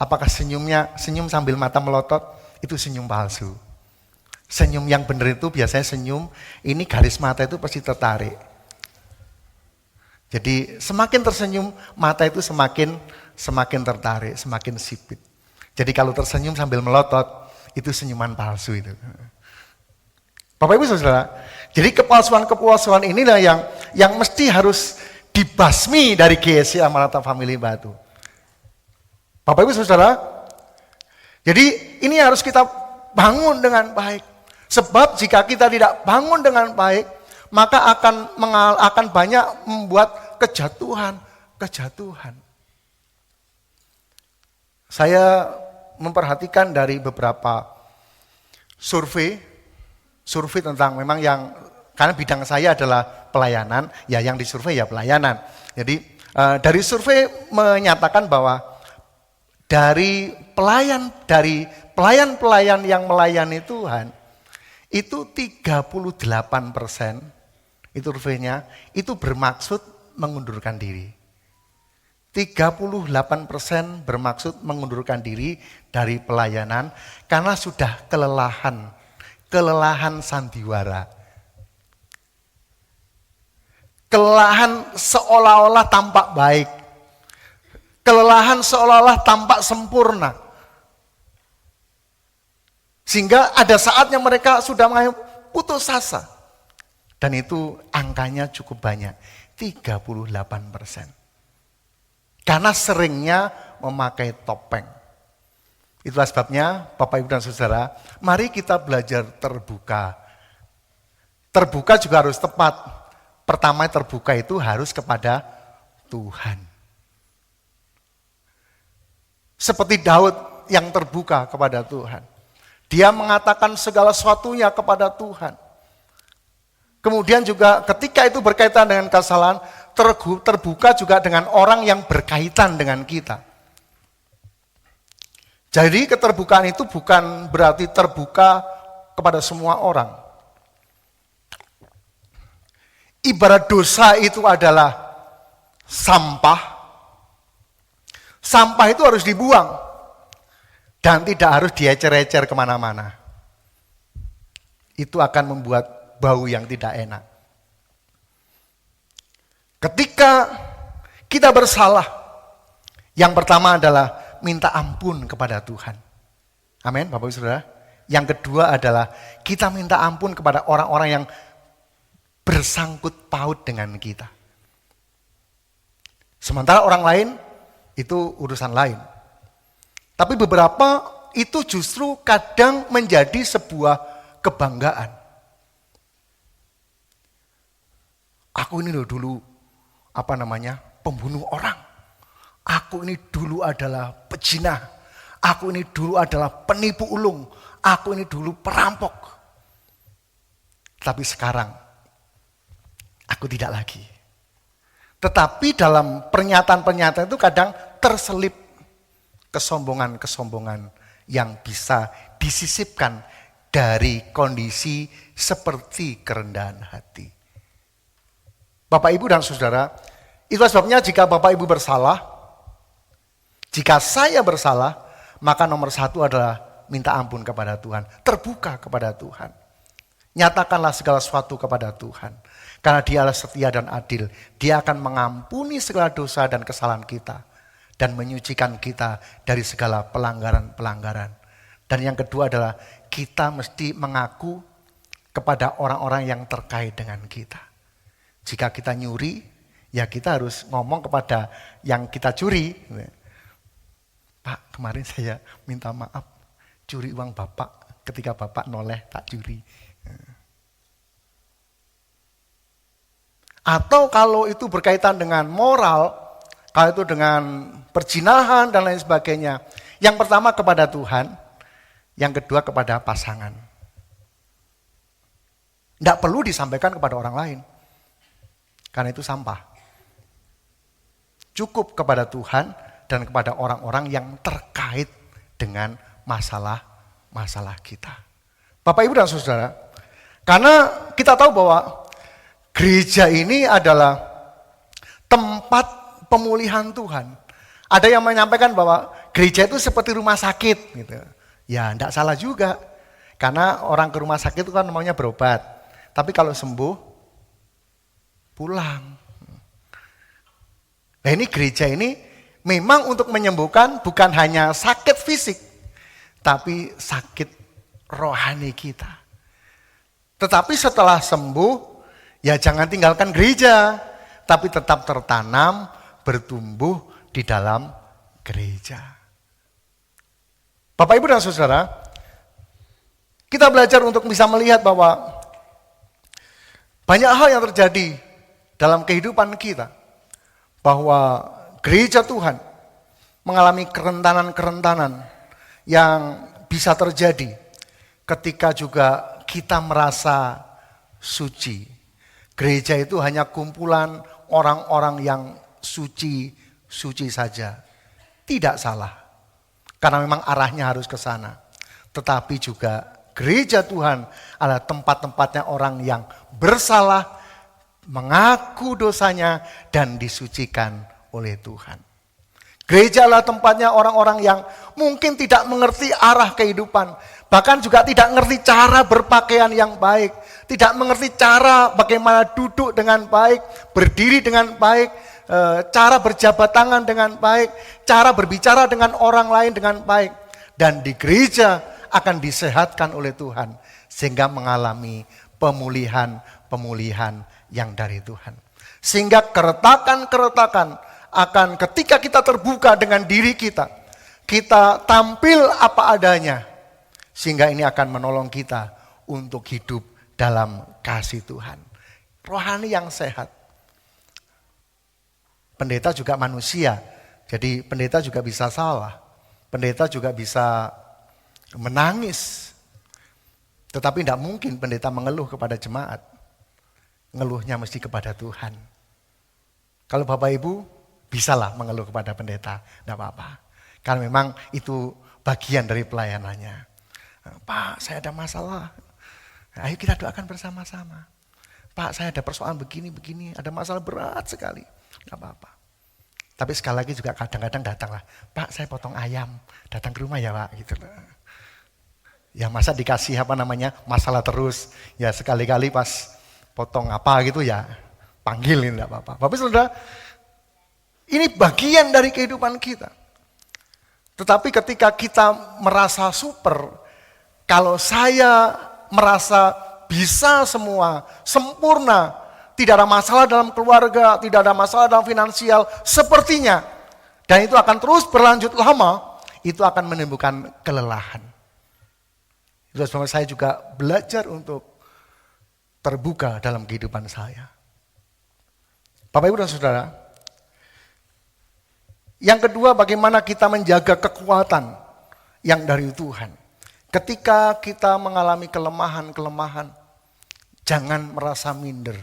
apakah senyum sambil mata melotot, itu senyum palsu. Senyum yang benar itu biasanya senyum, ini garis mata itu pasti tertarik. Jadi semakin tersenyum, mata itu semakin tertarik, semakin sipit. Jadi kalau tersenyum sambil melotot, itu senyuman palsu itu. Bapak Ibu Saudara, jadi kepalsuan-kepalsuan inilah yang mesti harus dibasmi dari GSI Maranatha Family Batu. Bapak Ibu Saudara, jadi ini harus kita bangun dengan baik. Sebab jika kita tidak bangun dengan baik, maka akan banyak membuat kejatuhan. Saya memperhatikan dari beberapa survei tentang memang yang, karena bidang saya adalah pelayanan, ya yang disurvei ya pelayanan. Jadi dari survei menyatakan bahwa dari pelayan-pelayan yang melayani Tuhan, itu 38% itu surveinya, itu bermaksud mengundurkan diri. 38% bermaksud mengundurkan diri dari pelayanan karena sudah kelelahan sandiwara. Kelelahan seolah-olah tampak baik. Kelelahan seolah-olah tampak sempurna. Sehingga ada saatnya mereka sudah putus asa. Dan itu angkanya cukup banyak, 38%. Karena seringnya memakai topeng. Itulah sebabnya Bapak Ibu dan Saudara, mari kita belajar terbuka. Terbuka juga harus tepat. Pertama terbuka itu harus kepada Tuhan. Seperti Daud yang terbuka kepada Tuhan. Dia mengatakan segala sesuatunya kepada Tuhan. Kemudian juga ketika itu berkaitan dengan kesalahan, terbuka juga dengan orang yang berkaitan dengan kita. Jadi keterbukaan itu bukan berarti terbuka kepada semua orang. Ibarat dosa itu adalah sampah. Sampah itu harus dibuang. Dan tidak harus diecer-ecer kemana-mana. Itu akan membuat bau yang tidak enak. Ketika kita bersalah, yang pertama adalah minta ampun kepada Tuhan. Amin, Bapak Ibu Saudara. Yang kedua adalah kita minta ampun kepada orang-orang yang bersangkut paut dengan kita. Sementara orang lain itu urusan lain. Tapi beberapa itu justru kadang menjadi sebuah kebanggaan. Aku ini dulu pembunuh orang. Aku ini dulu adalah pejinah. Aku ini dulu adalah penipu ulung. Aku ini dulu perampok. Tapi sekarang aku tidak lagi. Tetapi dalam pernyataan-pernyataan itu kadang terselip kesombongan-kesombongan yang bisa disisipkan dari kondisi seperti kerendahan hati. Bapak, Ibu, dan Saudara, itulah sebabnya jika Bapak Ibu bersalah, jika saya bersalah, maka nomor satu adalah minta ampun kepada Tuhan, terbuka kepada Tuhan. Nyatakanlah segala sesuatu kepada Tuhan. Karena Dialah setia dan adil. Dia akan mengampuni segala dosa dan kesalahan kita. Dan menyucikan kita dari segala pelanggaran-pelanggaran. Dan yang kedua adalah kita mesti mengaku kepada orang-orang yang terkait dengan kita. Jika kita nyuri, ya kita harus ngomong kepada yang kita curi. Pak, kemarin saya minta maaf curi uang Bapak ketika Bapak noleh tak curi. Atau kalau itu berkaitan dengan moral, kalau itu dengan perzinahan dan lain sebagainya. Yang pertama kepada Tuhan, yang kedua kepada pasangan. Tidak perlu disampaikan kepada orang lain, karena itu sampah. Cukup kepada Tuhan dan kepada orang-orang yang terkait dengan masalah kita. Bapak, Ibu, dan Saudara, karena kita tahu bahwa gereja ini adalah tempat pemulihan Tuhan. Ada yang menyampaikan bahwa gereja itu seperti rumah sakit gitu. Ya, enggak salah juga. Karena orang ke rumah sakit itu kan namanya berobat. Tapi kalau sembuh, pulang. Nah, ini gereja ini memang untuk menyembuhkan bukan hanya sakit fisik, tapi sakit rohani kita. Tetapi setelah sembuh, ya jangan tinggalkan gereja, tapi tetap tertanam, bertumbuh di dalam gereja. Bapak, Ibu, dan Saudara, kita belajar untuk bisa melihat bahwa banyak hal yang terjadi dalam kehidupan kita. Bahwa gereja Tuhan mengalami kerentanan-kerentanan yang bisa terjadi ketika juga kita merasa suci. Gereja itu hanya kumpulan orang-orang yang suci saja. Tidak salah. Karena memang arahnya harus ke sana. Tetapi juga gereja Tuhan adalah tempat-tempatnya orang yang bersalah, mengaku dosanya, dan disucikan oleh Tuhan. Gereja adalah tempatnya orang-orang yang mungkin tidak mengerti arah kehidupan. Bahkan juga tidak mengerti cara berpakaian yang baik. Tidak mengerti cara bagaimana duduk dengan baik, berdiri dengan baik, cara berjabat tangan dengan baik, cara berbicara dengan orang lain dengan baik. Dan di gereja akan disehatkan oleh Tuhan. Sehingga mengalami pemulihan yang dari Tuhan. Sehingga keretakan-keretakan akan ketika kita terbuka dengan diri kita. Kita tampil apa adanya. Sehingga ini akan menolong kita untuk hidup dalam kasih Tuhan. Rohani yang sehat. Pendeta juga manusia. Jadi pendeta juga bisa salah. Pendeta juga bisa menangis. Tetapi tidak mungkin pendeta mengeluh kepada jemaat. Ngeluhnya mesti kepada Tuhan. Kalau Bapak Ibu, bisalah mengeluh kepada pendeta. Tidak apa-apa. Karena memang itu bagian dari pelayanannya. Pak, saya ada masalah. Ayo kita doakan bersama-sama. Pak, saya ada persoalan begini, ada masalah berat sekali. Tidak apa-apa. Tapi sekali lagi juga kadang-kadang datanglah. Pak, saya potong ayam. Datang ke rumah ya Pak. Gitu loh. Ya masa dikasih masalah terus. Ya sekali-kali pas potong apa gitu ya. Panggil, tidak apa-apa. Bapak Saudara, ini bagian dari kehidupan kita. Tetapi ketika kita merasa super, kalau saya merasa bisa semua, sempurna, tidak ada masalah dalam keluarga, tidak ada masalah dalam finansial, sepertinya, dan itu akan terus berlanjut lama, itu akan menimbulkan kelelahan. Itu sebabnya saya juga belajar untuk terbuka dalam kehidupan saya. Bapak, Ibu, dan Saudara, yang kedua, bagaimana kita menjaga kekuatan yang dari Tuhan. Ketika kita mengalami kelemahan-kelemahan, jangan merasa minder.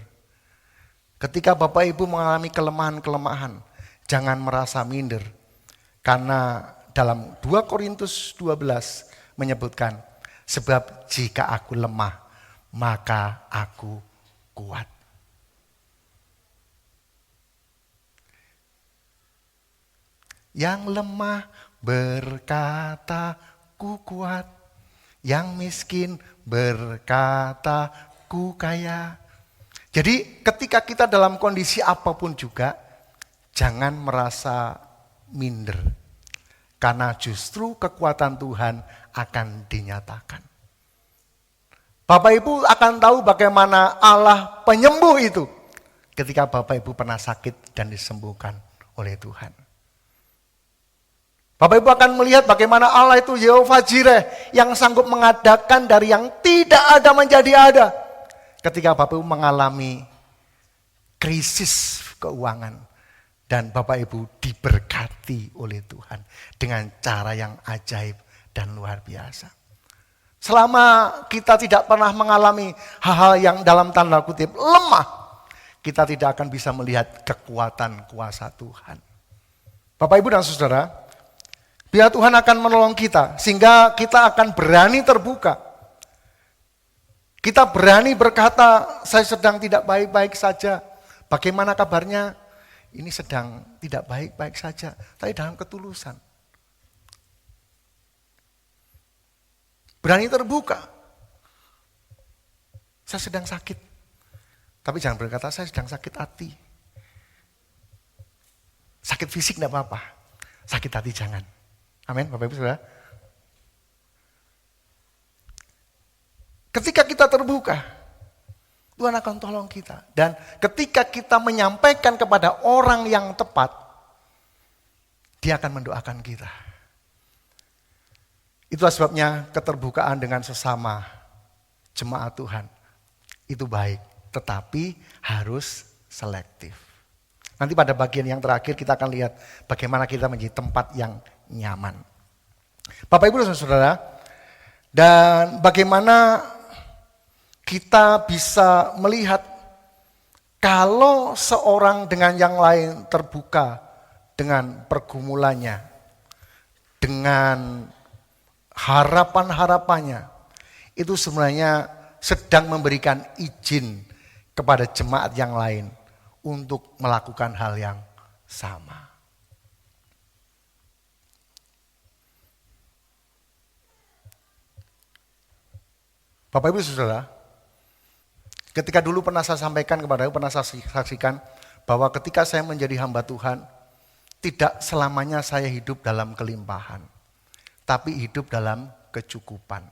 Ketika Bapak Ibu mengalami kelemahan-kelemahan, jangan merasa minder. Karena dalam 2 Korintus 12 menyebutkan, sebab jika aku lemah, maka aku kuat. Yang lemah berkata, ku kuat. Yang miskin berkata, ku kaya. Jadi ketika kita dalam kondisi apapun juga, jangan merasa minder. Karena justru kekuatan Tuhan akan dinyatakan. Bapak Ibu akan tahu bagaimana Allah penyembuh itu ketika Bapak Ibu pernah sakit dan disembuhkan oleh Tuhan. Bapak Ibu akan melihat bagaimana Allah itu Yehova Jireh yang sanggup mengadakan dari yang tidak ada menjadi ada. Ketika Bapak Ibu mengalami krisis keuangan dan Bapak Ibu diberkati oleh Tuhan dengan cara yang ajaib dan luar biasa. Selama kita tidak pernah mengalami hal-hal yang dalam tanda kutip lemah, kita tidak akan bisa melihat kekuatan kuasa Tuhan. Bapak Ibu dan Saudara, biar Tuhan akan menolong kita sehingga kita akan berani terbuka. Kita berani berkata, saya sedang tidak baik-baik saja. Bagaimana kabarnya? Ini sedang tidak baik-baik saja, tapi dalam ketulusan. Berani terbuka. Saya sedang sakit. Tapi jangan berkata saya sedang sakit hati. Sakit fisik tidak apa-apa. Sakit hati jangan. Amin, Bapak Ibu Saudara. Ketika kita terbuka, Tuhan akan tolong kita. Dan ketika kita menyampaikan kepada orang yang tepat, Dia akan mendoakan kita. Itulah sebabnya keterbukaan dengan sesama jemaat Tuhan itu baik, tetapi harus selektif. Nanti pada bagian yang terakhir kita akan lihat bagaimana kita menjadi tempat yang nyaman. Bapak Ibu dan Saudara, dan bagaimana kita bisa melihat kalau seorang dengan yang lain terbuka dengan pergumulannya, dengan harapan-harapannya, itu sebenarnya sedang memberikan izin kepada jemaat yang lain untuk melakukan hal yang sama. Bapak Ibu Saudara, ketika dulu pernah saya sampaikan kepada pernah saya saksikan bahwa ketika saya menjadi hamba Tuhan, tidak selamanya saya hidup dalam kelimpahan, tapi hidup dalam kecukupan.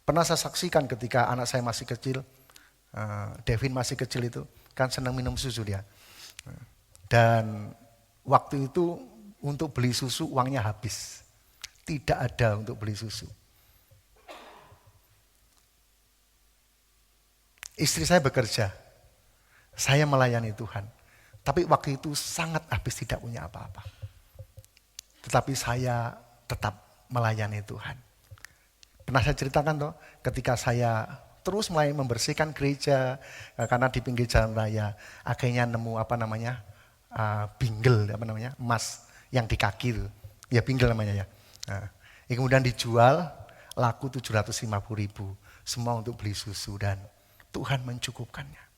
Pernah saya saksikan ketika anak saya masih kecil, Devin masih kecil itu, kan senang minum susu dia. Dan waktu itu untuk beli susu uangnya habis. Tidak ada untuk beli susu. Istri saya bekerja, saya melayani Tuhan. Tapi waktu itu sangat habis tidak punya apa-apa. Tetapi saya tetap melayani Tuhan. Pernah saya ceritakan toh, ketika saya terus mulai membersihkan gereja karena di pinggir jalan raya, akhirnya nemu binggel emas yang di kaki itu, ya binggel namanya ya. Nah, kemudian dijual laku 750.000, semua untuk beli susu dan Tuhan mencukupkannya.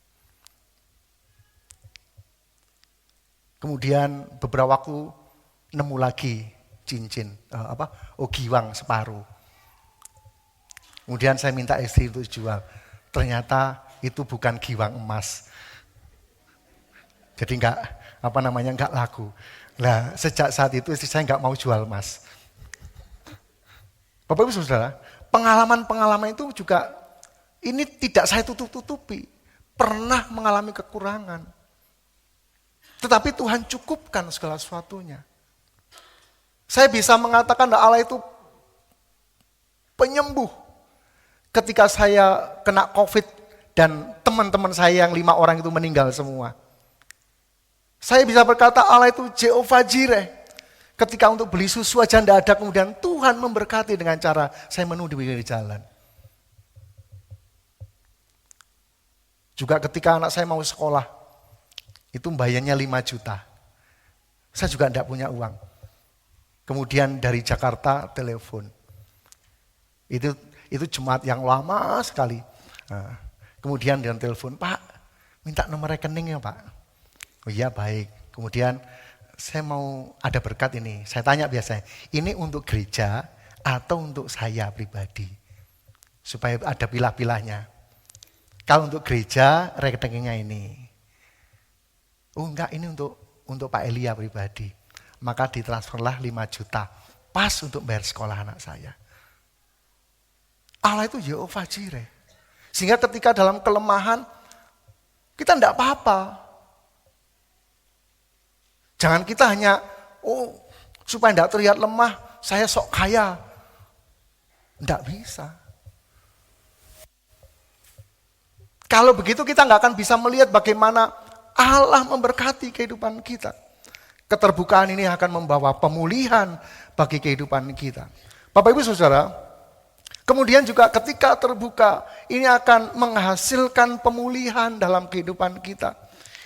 Kemudian beberapa waktu nemu lagi cincin, giwang separuh. Kemudian saya minta istri untuk jual. Ternyata itu bukan giwang emas. Jadi enggak laku. Nah, sejak saat itu istri saya enggak mau jual emas. Bapak Ibu Saudara, pengalaman-pengalaman itu juga ini tidak saya tutup-tutupi. Pernah mengalami kekurangan. Tetapi Tuhan cukupkan segala sesuatunya. Saya bisa mengatakan Allah itu penyembuh. Ketika saya kena COVID dan teman-teman saya yang 5 orang itu meninggal semua. Saya bisa berkata Allah itu Yehova Jireh. Ketika untuk beli susu aja tidak ada, kemudian Tuhan memberkati dengan cara saya menunggu di pinggir jalan. Juga ketika anak saya mau sekolah, itu bayarnya 5 juta. Saya juga tidak punya uang. Kemudian dari Jakarta telepon. Itu jemaat yang lama sekali. Nah, kemudian dia telepon, Pak, minta nomor rekening ya Pak. Oh iya baik. Kemudian saya mau ada berkat ini. Saya tanya biasanya, ini untuk gereja atau untuk saya pribadi? Supaya ada pilah-pilahnya. Kalau untuk gereja, rekeningnya ini. Oh enggak, ini untuk Pak Elia pribadi. Maka ditransferlah 5 juta. Pas untuk bayar sekolah anak saya. Allah itu Yehova Jireh. Sehingga ketika dalam kelemahan, kita tidak apa-apa. Jangan kita hanya, supaya tidak terlihat lemah, saya sok kaya. Tidak bisa. Kalau begitu kita nggak akan bisa melihat bagaimana Allah memberkati kehidupan kita. Keterbukaan ini akan membawa pemulihan bagi kehidupan kita. Bapak Ibu Saudara, kemudian juga ketika terbuka, ini akan menghasilkan pemulihan dalam kehidupan kita.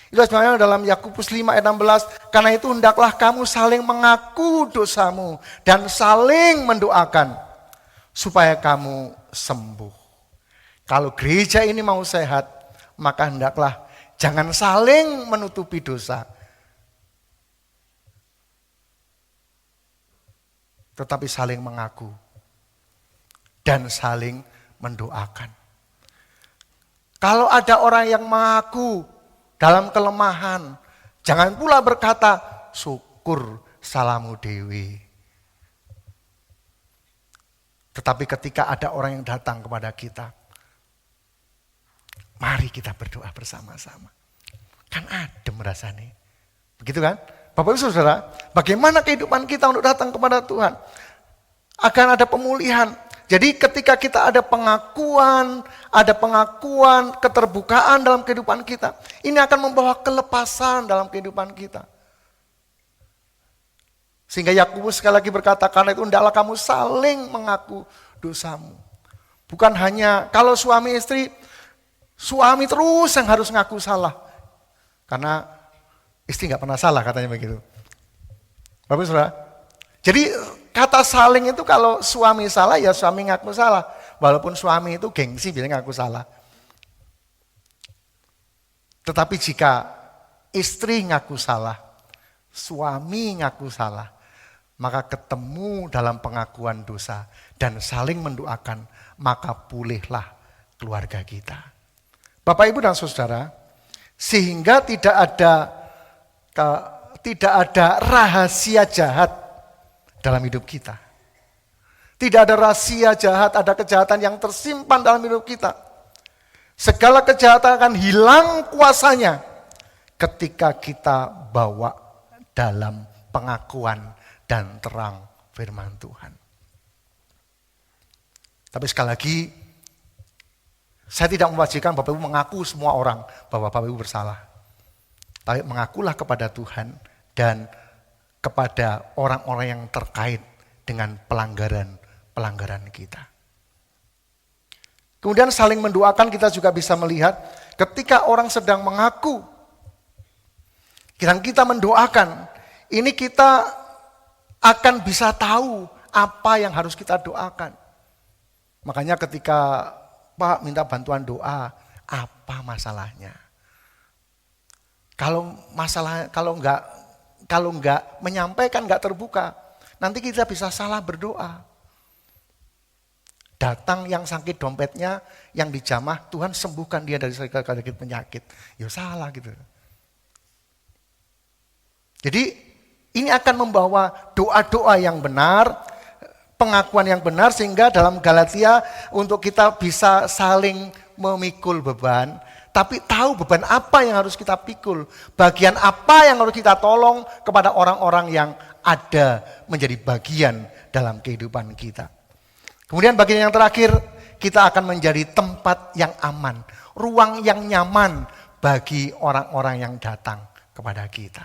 Itu sebenarnya dalam Yakobus 5 ayat 16, karena itu hendaklah kamu saling mengaku dosamu dan saling mendoakan supaya kamu sembuh. Kalau gereja ini mau sehat, maka hendaklah jangan saling menutupi dosa. Tetapi saling mengaku dan saling mendoakan. Kalau ada orang yang mengaku dalam kelemahan, jangan pula berkata, syukur salamu dewi. Tetapi ketika ada orang yang datang kepada kita, mari kita berdoa bersama-sama. Kan adem rasanya. Begitu kan? Bapak Ibu Saudara, bagaimana kehidupan kita untuk datang kepada Tuhan? Akan ada pemulihan. Jadi ketika kita ada pengakuan, keterbukaan dalam kehidupan kita, ini akan membawa kelepasan dalam kehidupan kita. Sehingga Yakobus sekali lagi berkata, karena itu hendaklah kamu saling mengaku dosamu. Bukan hanya kalau suami istri, suami terus yang harus ngaku salah. Karena istri gak pernah salah katanya begitu. Bapak Saudara, jadi kata saling itu kalau suami salah ya suami ngaku salah. Walaupun suami itu gengsi biasanya ngaku salah. Tetapi jika istri ngaku salah, suami ngaku salah, maka ketemu dalam pengakuan dosa dan saling mendoakan, maka pulihlah keluarga kita. Bapak Ibu dan Saudara, sehingga tidak ada rahasia jahat dalam hidup kita. Tidak ada rahasia jahat, ada kejahatan yang tersimpan dalam hidup kita. Segala kejahatan akan hilang kuasanya ketika kita bawa dalam pengakuan dan terang firman Tuhan. Tapi sekali lagi, saya tidak mewajibkan Bapak Ibu mengaku semua orang bahwa Bapak Ibu bersalah. Tapi mengakulah kepada Tuhan dan kepada orang-orang yang terkait dengan pelanggaran kita. Kemudian saling mendoakan, kita juga bisa melihat ketika orang sedang mengaku dan kita mendoakan, ini kita akan bisa tahu apa yang harus kita doakan. Makanya ketika Pak minta bantuan doa, apa masalahnya? Kalau enggak menyampaikan, enggak terbuka, nanti kita bisa salah berdoa. Datang yang sakit dompetnya, yang dijamah, Tuhan sembuhkan dia dari segala penyakit. Ya salah gitu. Jadi ini akan membawa doa-doa yang benar, pengakuan yang benar, sehingga dalam Galatia untuk kita bisa saling memikul beban, tapi tahu beban apa yang harus kita pikul, bagian apa yang harus kita tolong kepada orang-orang yang ada menjadi bagian dalam kehidupan kita. Kemudian bagian yang terakhir, kita akan menjadi tempat yang aman, ruang yang nyaman bagi orang-orang yang datang kepada kita.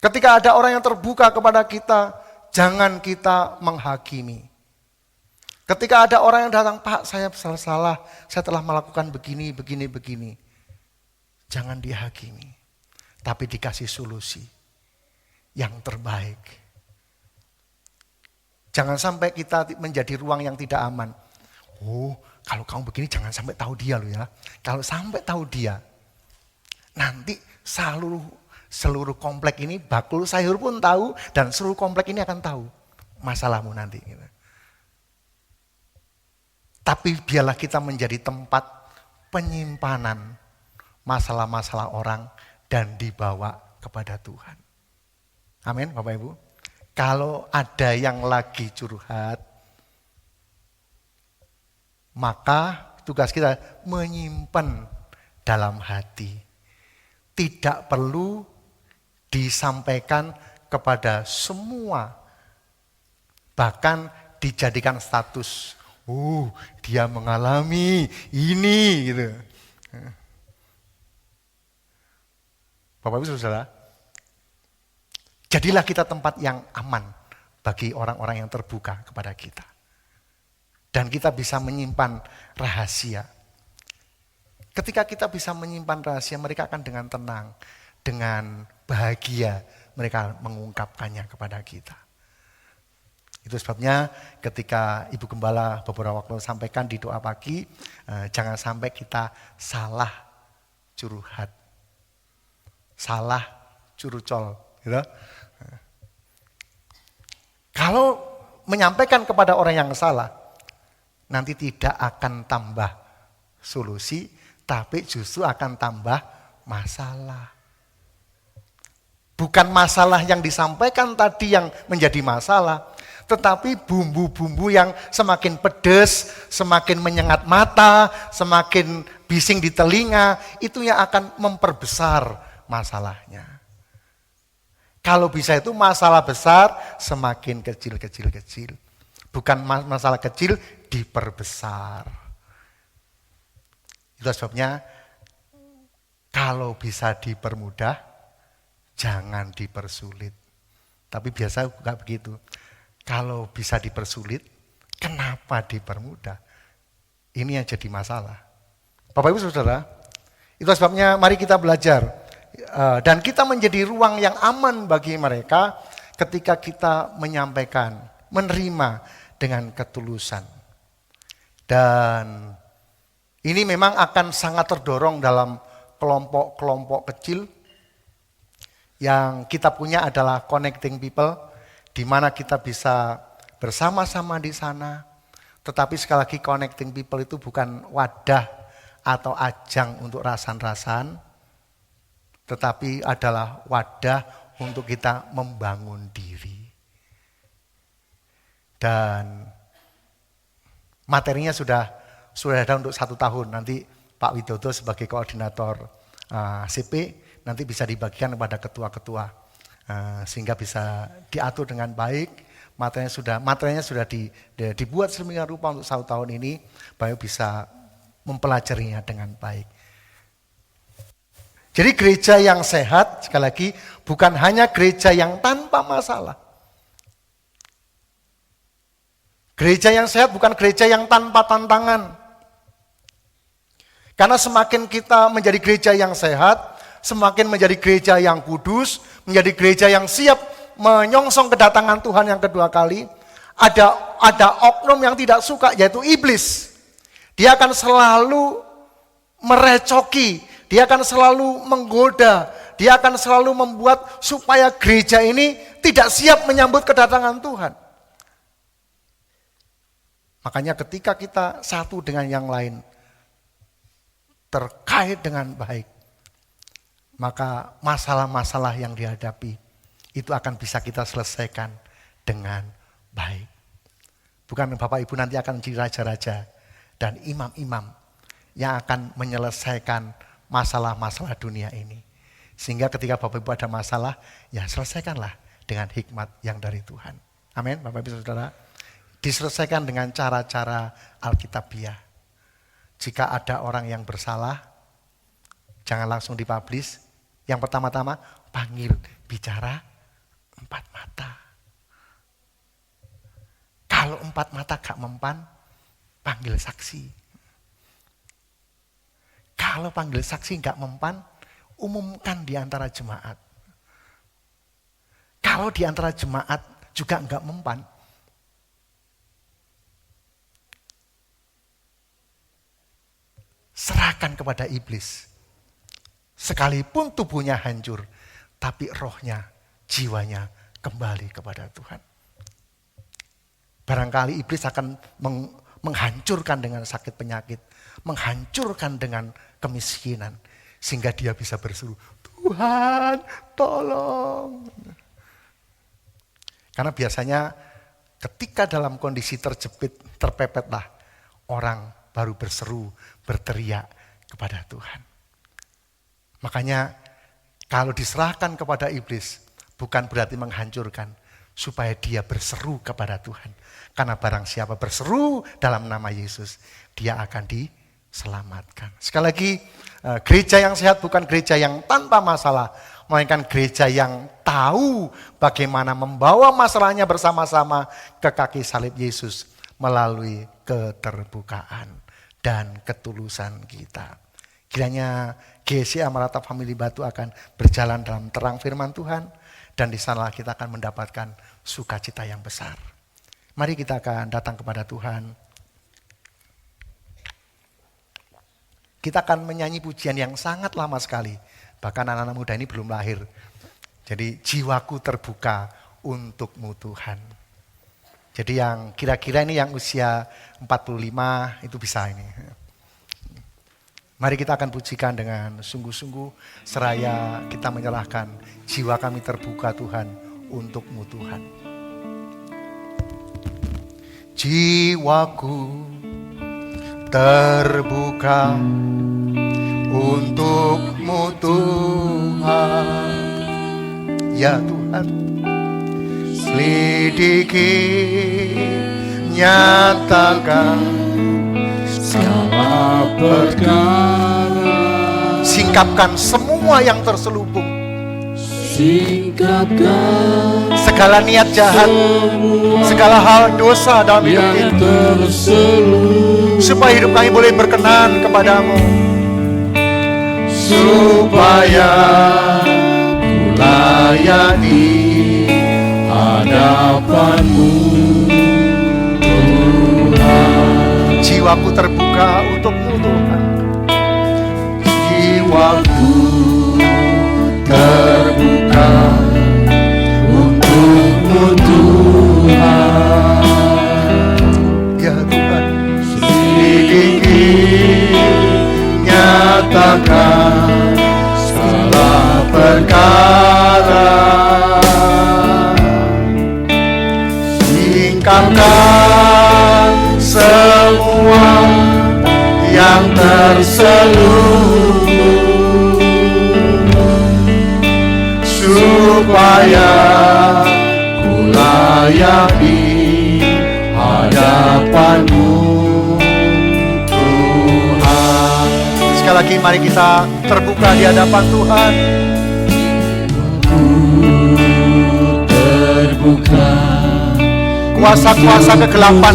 Ketika ada orang yang terbuka kepada kita, jangan kita menghakimi. Ketika ada orang yang datang, Pak, saya salah, saya telah melakukan begini. Jangan dihakimi, tapi dikasih solusi yang terbaik. Jangan sampai kita menjadi ruang yang tidak aman. Oh, kalau kamu begini jangan sampai tahu dia loh ya. Kalau sampai tahu dia, nanti seluruh komplek ini, bakul sayur pun tahu, dan seluruh komplek ini akan tahu masalahmu nanti. Tapi biarlah kita menjadi tempat penyimpanan masalah-masalah orang dan dibawa kepada Tuhan. Amin, Bapak Ibu. Kalau ada yang lagi curhat, maka tugas kita menyimpan dalam hati. Tidak perlu disampaikan kepada semua. Bahkan dijadikan status. Dia mengalami ini gitu. Bapak Ibu Saudara, jadilah kita tempat yang aman bagi orang-orang yang terbuka kepada kita. Dan kita bisa menyimpan rahasia. Ketika kita bisa menyimpan rahasia, mereka akan dengan tenang, dengan bahagia mereka mengungkapkannya kepada kita. Itu sebabnya ketika Ibu Gembala beberapa waktu sampaikan di doa pagi, jangan sampai kita salah curhat, salah curucol. Gitu. Kalau menyampaikan kepada orang yang salah, nanti tidak akan tambah solusi, tapi justru akan tambah masalah. Bukan masalah yang disampaikan tadi yang menjadi masalah, tetapi bumbu-bumbu yang semakin pedas, semakin menyengat mata, semakin bising di telinga, itu yang akan memperbesar masalahnya. Kalau bisa itu masalah besar semakin kecil. Bukan masalah kecil diperbesar. Itu sebabnya kalau bisa dipermudah, jangan dipersulit. Tapi biasa enggak begitu. Kalau bisa dipersulit, kenapa dipermudah? Ini yang jadi masalah. Bapak Ibu Saudara, itu sebabnya mari kita belajar. Dan kita menjadi ruang yang aman bagi mereka ketika kita menyampaikan, menerima dengan ketulusan. Dan ini memang akan sangat terdorong dalam kelompok-kelompok kecil. Yang kita punya adalah connecting people, di mana kita bisa bersama-sama di sana. Tetapi sekali lagi connecting people itu bukan wadah atau ajang untuk rasan-rasan, tetapi adalah wadah untuk kita membangun diri. Dan materinya sudah ada untuk 1 tahun. Nanti Pak Widodo sebagai koordinator CP nanti bisa dibagikan kepada ketua-ketua. Sehingga bisa diatur dengan baik, materinya sudah dibuat sedemikian rupa untuk 1 tahun ini, Bapak bisa mempelajarinya dengan baik. Jadi gereja yang sehat, sekali lagi, bukan hanya gereja yang tanpa masalah. Gereja yang sehat bukan gereja yang tanpa tantangan. Karena semakin kita menjadi gereja yang sehat, semakin menjadi gereja yang kudus, menjadi gereja yang siap menyongsong kedatangan Tuhan yang kedua kali. Ada oknum yang tidak suka, yaitu iblis. Dia akan selalu merecoki, dia akan selalu menggoda, dia akan selalu membuat supaya gereja ini tidak siap menyambut kedatangan Tuhan. Makanya ketika kita satu dengan yang lain, terkait dengan baik, maka masalah-masalah yang dihadapi itu akan bisa kita selesaikan dengan baik. Bukan Bapak Ibu nanti akan menjadi raja-raja dan imam-imam yang akan menyelesaikan masalah-masalah dunia ini. Sehingga ketika Bapak Ibu ada masalah, ya selesaikanlah dengan hikmat yang dari Tuhan. Amin, Bapak Ibu Saudara. Diselesaikan dengan cara-cara Alkitabiah. Jika ada orang yang bersalah, jangan langsung dipublish. Yang pertama-tama panggil bicara 4 mata. Kalau 4 mata gak mempan, panggil saksi. Kalau panggil saksi nggak mempan, umumkan di antara jemaat. Kalau di antara jemaat juga nggak mempan, serahkan kepada iblis. Sekalipun tubuhnya hancur, tapi rohnya, jiwanya kembali kepada Tuhan. Barangkali iblis akan menghancurkan dengan sakit penyakit, menghancurkan dengan kemiskinan, sehingga dia bisa berseru, Tuhan tolong. Karena biasanya ketika dalam kondisi terjepit, terpepetlah, orang baru berseru, berteriak kepada Tuhan. Makanya kalau diserahkan kepada iblis, bukan berarti menghancurkan, supaya dia berseru kepada Tuhan. Karena barang siapa berseru dalam nama Yesus, dia akan diselamatkan. Sekali lagi, gereja yang sehat bukan gereja yang tanpa masalah, melainkan gereja yang tahu bagaimana membawa masalahnya bersama-sama ke kaki salib Yesus melalui keterbukaan dan ketulusan kita. Kiranya GSI Amarata Family Batu akan berjalan dalam terang firman Tuhan, dan di sana kita akan mendapatkan sukacita yang besar. Mari kita akan datang kepada Tuhan. Kita akan menyanyi pujian yang sangat lama sekali. Bahkan anak-anak muda ini belum lahir. Jadi jiwaku terbuka untukmu Tuhan. Jadi yang kira-kira ini yang usia 45 itu bisa ini. Mari kita akan pujikan dengan sungguh-sungguh seraya kita menyerahkan jiwa kami terbuka Tuhan untukmu Tuhan. Jiwaku terbuka untukmu Tuhan. Ya Tuhan, selidiki, nyatakan segala perkara. Singkapkan semua yang terselubung. Singkapkan segala niat jahat, segala hal dosa dalam hidup yang kita, terselubung, supaya hidup kami boleh berkenan kepadamu, supaya ku layani hadapanmu Tuhan. Jiwaku terbuka untukmu Tuhan. Jiwaku terbuka untukmu Tuhan. Ya Tuhan, selidiki, nyatakan segala perkara. Singkapkan semua yang terselubung, supaya ku layani hadapanmu Tuhan. Sekali lagi mari kita terbuka di hadapan Tuhan. terbuka. Kuasa-kuasa kegelapan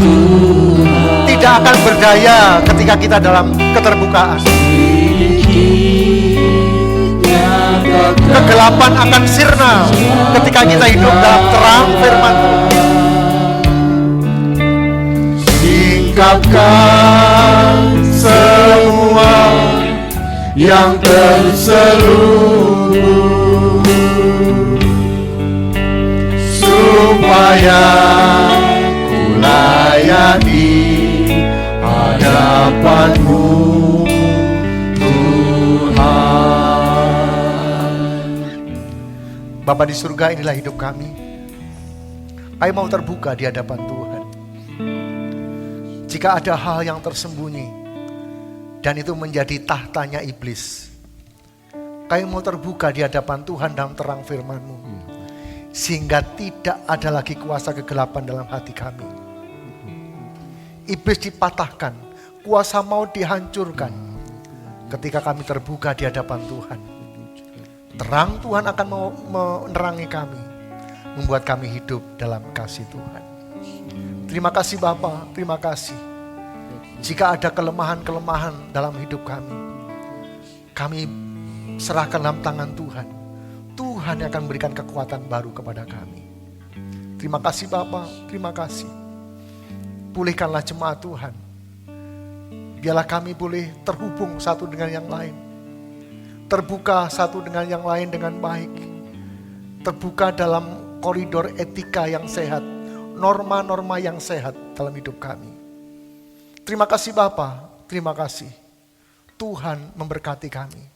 tidak akan berdaya ketika kita dalam keterbukaan. Kegelapan akan sirna ketika kita hidup dalam terang firman Tuhan. Singkapkan semua yang terselubung, supaya ku layani hadapanmu Tuhan. Bapa di surga, inilah hidup kami. Kami mau terbuka di hadapan Tuhan. Jika ada hal yang tersembunyi dan itu menjadi tahtanya iblis, kami mau terbuka di hadapan Tuhan dalam terang firman-Mu, sehingga tidak ada lagi kuasa kegelapan dalam hati kami. Iblis dipatahkan, kuasa maut dihancurkan ketika kami terbuka di hadapan Tuhan. Terang Tuhan akan menerangi kami, membuat kami hidup dalam kasih Tuhan. Terima kasih Bapa, terima kasih. Jika ada kelemahan-kelemahan dalam hidup kami serahkan dalam tangan Tuhan. Tuhan yang akan memberikan kekuatan baru kepada kami. Terima kasih Bapa, terima kasih. Pulihkanlah jemaat Tuhan. Biarlah kami boleh terhubung satu dengan yang lain. Terbuka satu dengan yang lain dengan baik. Terbuka dalam koridor etika yang sehat. Norma-norma yang sehat dalam hidup kami. Terima kasih Bapa, terima kasih. Tuhan memberkati kami.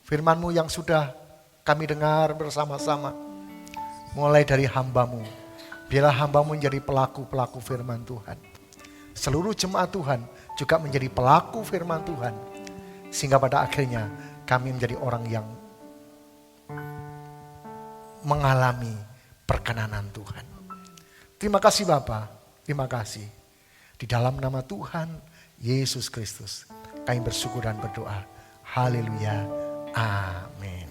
Firman-Mu yang sudah kami dengar bersama-sama. Mulai dari hamba-Mu. Biarlah hamba-Mu menjadi pelaku-pelaku firman Tuhan. Seluruh jemaat Tuhan juga menjadi pelaku firman Tuhan. Sehingga pada akhirnya kami menjadi orang yang mengalami perkenanan Tuhan. Terima kasih Bapa, terima kasih. Di dalam nama Tuhan Yesus Kristus kami bersyukur dan berdoa. Haleluya. Amin.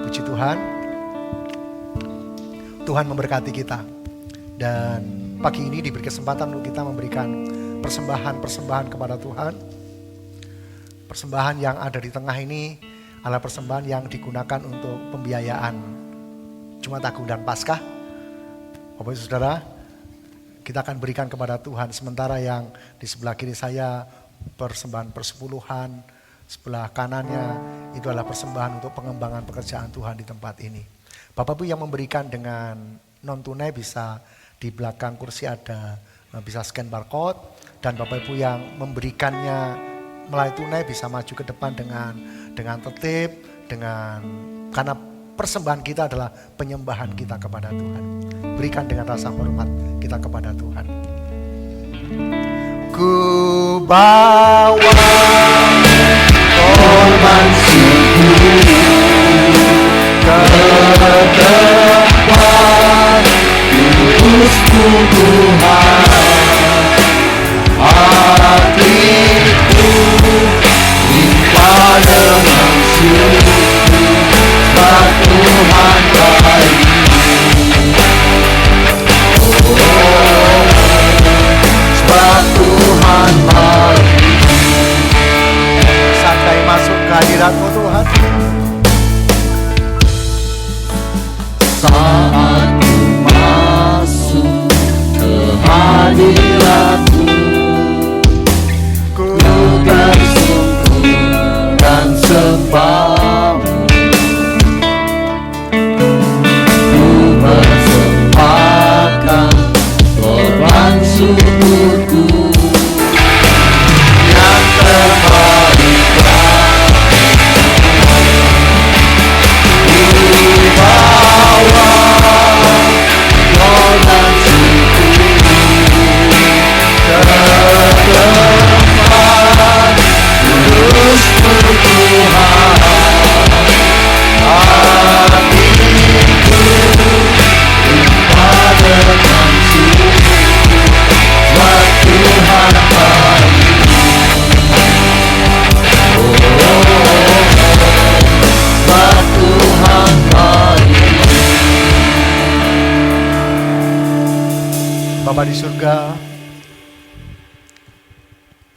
Puji Tuhan. Tuhan memberkati kita. Dan pagi ini diberi kesempatan untuk kita memberikan persembahan-persembahan kepada Tuhan. Persembahan yang ada di tengah ini adalah persembahan yang digunakan untuk pembiayaan Jumat Agung dan Paskah. Bapak Ibu Saudara, kita akan berikan kepada Tuhan. Sementara yang di sebelah kiri saya persembahan persepuluhan, sebelah kanannya itu adalah persembahan untuk pengembangan pekerjaan Tuhan di tempat ini. Bapak Ibu yang memberikan dengan non tunai bisa di belakang kursi ada, bisa scan barcode. Dan Bapak Ibu yang memberikannya melalui tunai bisa maju ke depan dengan tertib, karena persembahan kita adalah penyembahan kita kepada Tuhan. Berikan dengan rasa hormat kita kepada Tuhan. Ku bawa korban syukur ke tempat kudus-Mu Tuhan. Hatiku limpah dengan syukur sebab Tuhan baik. Sebab Tuhan baik. Sampai masuk ke hadirat-Mu Tuhan. Saat ku masuk ke hadirat-Mu, ku tersungkur dan sembah-Mu. Ku persembahkan korban syukurku yang terbaik. Ku bawa korban syukur ke tempat kudus-Mu Tuhan. Hatiku limpah dengan syukur sebab Tuhan baik. Sebab Tuhan baik. Bapa di surga,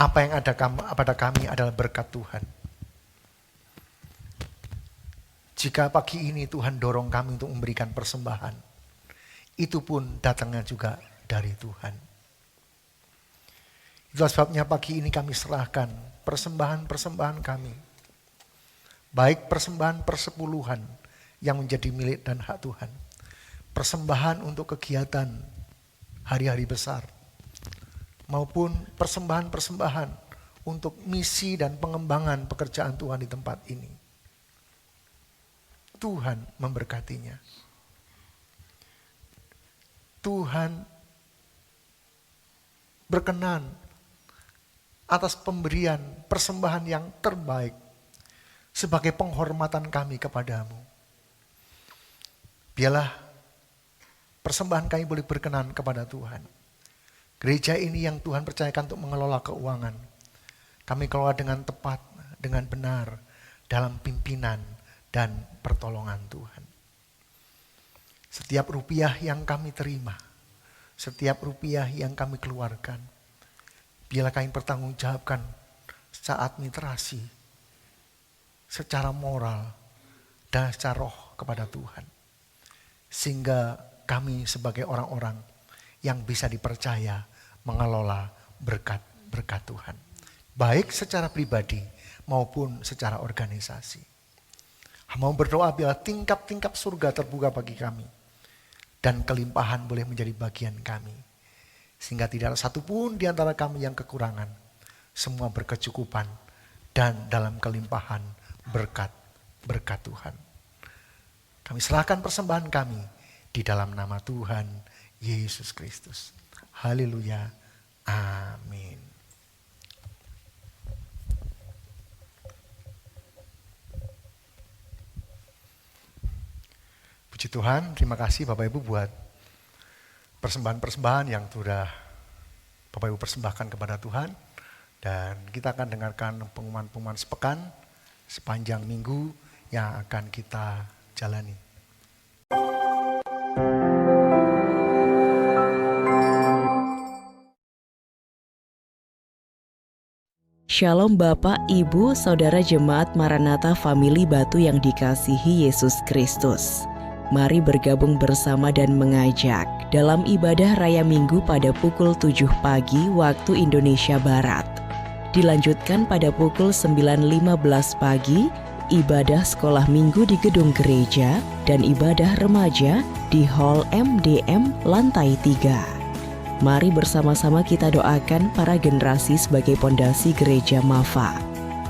apa yang ada pada kami adalah berkat Tuhan. Jika pagi ini Tuhan dorong kami untuk memberikan persembahan, itu pun datangnya juga dari Tuhan. Itulah sebabnya pagi ini kami serahkan persembahan-persembahan kami. Baik persembahan persepuluhan yang menjadi milik dan hak Tuhan. Persembahan untuk kegiatan hari-hari besar. Maupun persembahan-persembahan untuk misi dan pengembangan pekerjaan Tuhan di tempat ini. Tuhan memberkatinya. Tuhan berkenan atas pemberian persembahan yang terbaik sebagai penghormatan kami kepadamu. Biarlah persembahan kami boleh berkenan kepada Tuhan. Gereja ini yang Tuhan percayakan untuk mengelola keuangan. Kami kelola dengan tepat, dengan benar, dalam pimpinan dan pertolongan Tuhan. Setiap rupiah yang kami terima, setiap rupiah yang kami keluarkan, Biarlah kami pertanggungjawabkan secara administrasi, secara moral, dan secara roh kepada Tuhan. Sehingga kami sebagai orang-orang yang bisa dipercaya mengelola berkat-berkat Tuhan. Baik secara pribadi maupun secara organisasi. Mau berdoa biar tingkap-tingkap surga terbuka bagi kami. Dan kelimpahan boleh menjadi bagian kami. Sehingga tidak ada satupun di antara kami yang kekurangan. Semua berkecukupan dan dalam kelimpahan berkat Tuhan. Kami serahkan persembahan kami di dalam nama Tuhan Yesus Kristus. Haleluya. Amin. Puji Tuhan, terima kasih Bapak Ibu buat persembahan-persembahan yang sudah Bapak Ibu persembahkan kepada Tuhan. Dan kita akan dengarkan pengumuman-pengumuman sepekan sepanjang minggu yang akan kita jalani. Shalom Bapak, Ibu, Saudara Jemaat Maranatha Family Batu yang dikasihi Yesus Kristus. Mari bergabung bersama dan mengajak dalam ibadah Raya Minggu pada pukul 7 pagi waktu Indonesia Barat. Dilanjutkan pada pukul 9.15 pagi, ibadah sekolah minggu di gedung gereja dan ibadah remaja di Hall MDM lantai 3. Mari bersama-sama kita doakan para generasi sebagai pondasi gereja Mafa.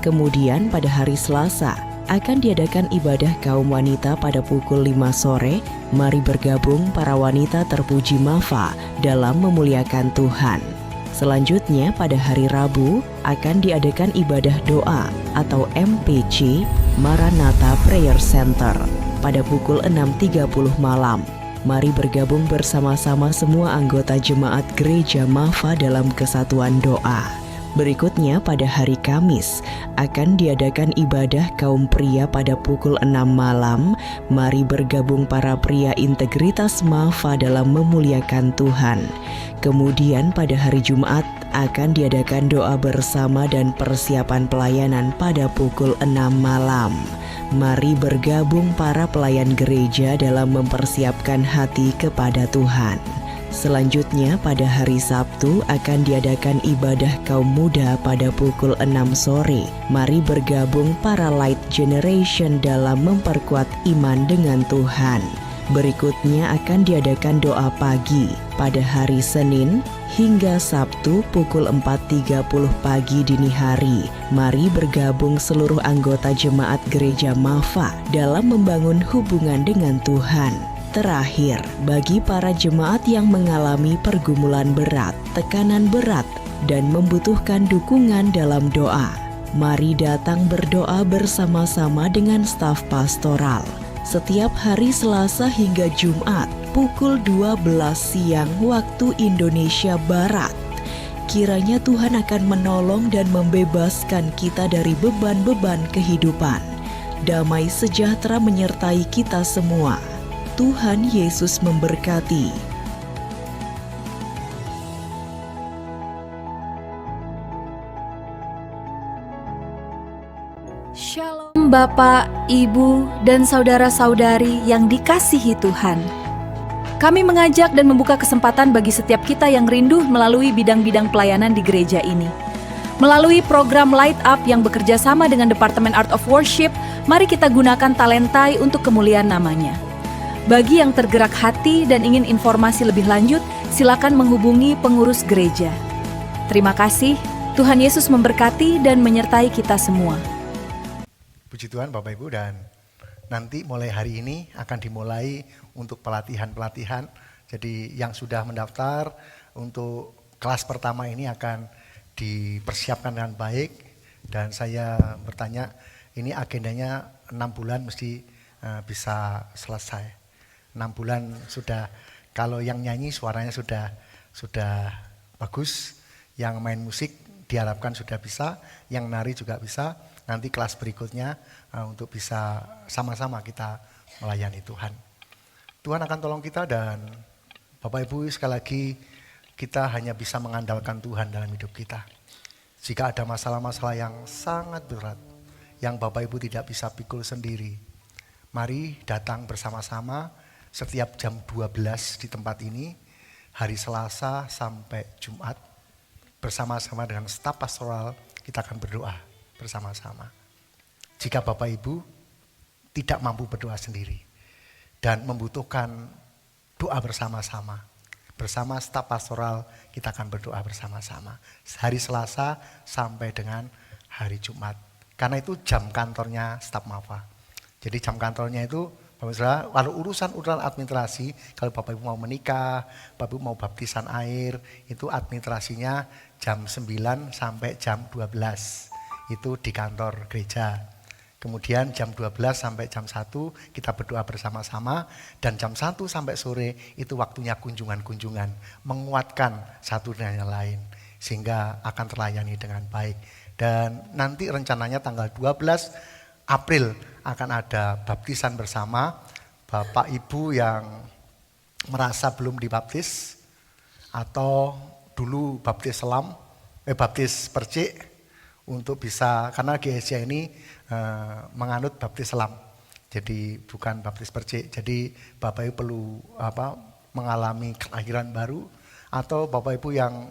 Kemudian pada hari Selasa, akan diadakan ibadah kaum wanita pada pukul 5 sore. Mari bergabung para wanita terpuji Mafa dalam memuliakan Tuhan. Selanjutnya pada hari Rabu akan diadakan ibadah doa atau MPC Maranatha Prayer Center pada pukul 6.30 malam. Mari bergabung bersama-sama semua anggota jemaat gereja Mafa dalam kesatuan doa. Berikutnya pada hari Kamis akan diadakan ibadah kaum pria pada pukul 6 malam. Mari bergabung para pria integritas Mafa dalam memuliakan Tuhan. Kemudian pada hari Jumat akan diadakan doa bersama dan persiapan pelayanan pada pukul 6 malam. Mari bergabung para pelayan gereja dalam mempersiapkan hati kepada Tuhan. Selanjutnya pada hari Sabtu akan diadakan ibadah kaum muda pada pukul 6 sore. Mari bergabung para Light Generation dalam memperkuat iman dengan Tuhan. Berikutnya akan diadakan doa pagi pada hari Senin hingga Sabtu pukul 4.30 pagi dini hari. Mari bergabung seluruh anggota jemaat gereja Mafa dalam membangun hubungan dengan Tuhan. Terakhir, bagi para jemaat yang mengalami pergumulan berat, tekanan berat, dan membutuhkan dukungan dalam doa, mari datang berdoa bersama-sama dengan staf pastoral. Setiap hari Selasa hingga Jumat, pukul 12 siang waktu Indonesia Barat. Kiranya Tuhan akan menolong dan membebaskan kita dari beban-beban kehidupan. Damai sejahtera menyertai kita semua. Tuhan Yesus memberkati. Shalom Bapak, Ibu, dan saudara-saudari yang dikasihi Tuhan. Kami mengajak dan membuka kesempatan bagi setiap kita yang rindu melalui bidang-bidang pelayanan di gereja ini. Melalui program Light Up yang bekerja sama dengan Departemen Art of Worship, mari kita gunakan talentai untuk kemuliaan namanya. Bagi yang tergerak hati dan ingin informasi lebih lanjut, silakan menghubungi pengurus gereja. Terima kasih, Tuhan Yesus memberkati dan menyertai kita semua. Puji Tuhan Bapak Ibu, dan nanti mulai hari ini akan dimulai untuk pelatihan-pelatihan. Jadi yang sudah mendaftar untuk kelas pertama ini akan dipersiapkan dengan baik. Dan saya bertanya, ini agendanya 6 bulan mesti bisa selesai. 6 bulan sudah, kalau yang nyanyi suaranya sudah bagus, yang main musik diharapkan sudah bisa, yang nari juga bisa. Nanti kelas berikutnya untuk bisa sama-sama kita melayani Tuhan. Tuhan akan tolong kita, dan Bapak Ibu sekali lagi kita hanya bisa mengandalkan Tuhan dalam hidup kita. Jika ada masalah-masalah yang sangat berat, yang Bapak Ibu tidak bisa pikul sendiri, mari datang bersama-sama setiap jam 12 di tempat ini, hari Selasa sampai Jumat, bersama-sama dengan staf pastoral kita akan berdoa bersama-sama. Jika Bapak Ibu tidak mampu berdoa sendiri dan membutuhkan doa bersama-sama, bersama staf pastoral kita akan berdoa bersama-sama. Hari Selasa sampai dengan hari Jumat. Karena itu jam kantornya staf MAFA. Jadi jam kantornya itu, kalau urusan administrasi, kalau Bapak Ibu mau menikah, Bapak Ibu mau baptisan air, itu administrasinya jam 9 sampai jam 12. Itu di kantor gereja. Kemudian jam 12 sampai jam 1 kita berdoa bersama-sama, dan jam 1 sampai sore itu waktunya kunjungan-kunjungan, menguatkan satu dan yang lain sehingga akan terlayani dengan baik. Dan nanti rencananya tanggal 12 April akan ada baptisan bersama. Bapak Ibu yang merasa belum dibaptis atau dulu baptis selam, baptis percik, untuk bisa, karena GSC ini menganut baptis selam, jadi bukan baptis percik. Jadi Bapak Ibu perlu mengalami kelahiran baru, atau Bapak Ibu yang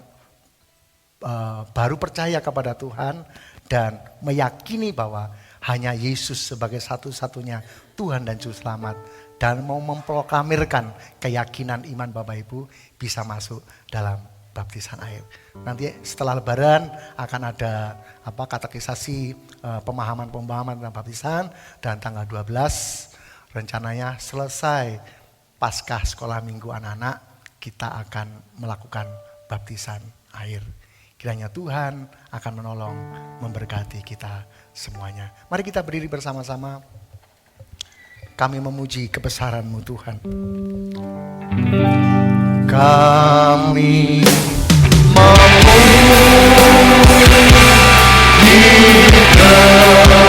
baru percaya kepada Tuhan dan meyakini bahwa hanya Yesus sebagai satu-satunya Tuhan dan Juru Selamat, dan mau memproklamirkan keyakinan iman Bapak Ibu, bisa masuk dalam baptisan air. Nanti setelah Lebaran akan ada katekisasi, pemahaman-pemahaman tentang baptisan, dan tanggal 12 rencananya selesai Paskah sekolah minggu anak-anak, kita akan melakukan baptisan air. Kiranya Tuhan akan menolong, memberkati kita semuanya. Mari kita berdiri bersama-sama. Kami memuji kebesaran-Mu Tuhan. Kami memuji kebesaran-Mu,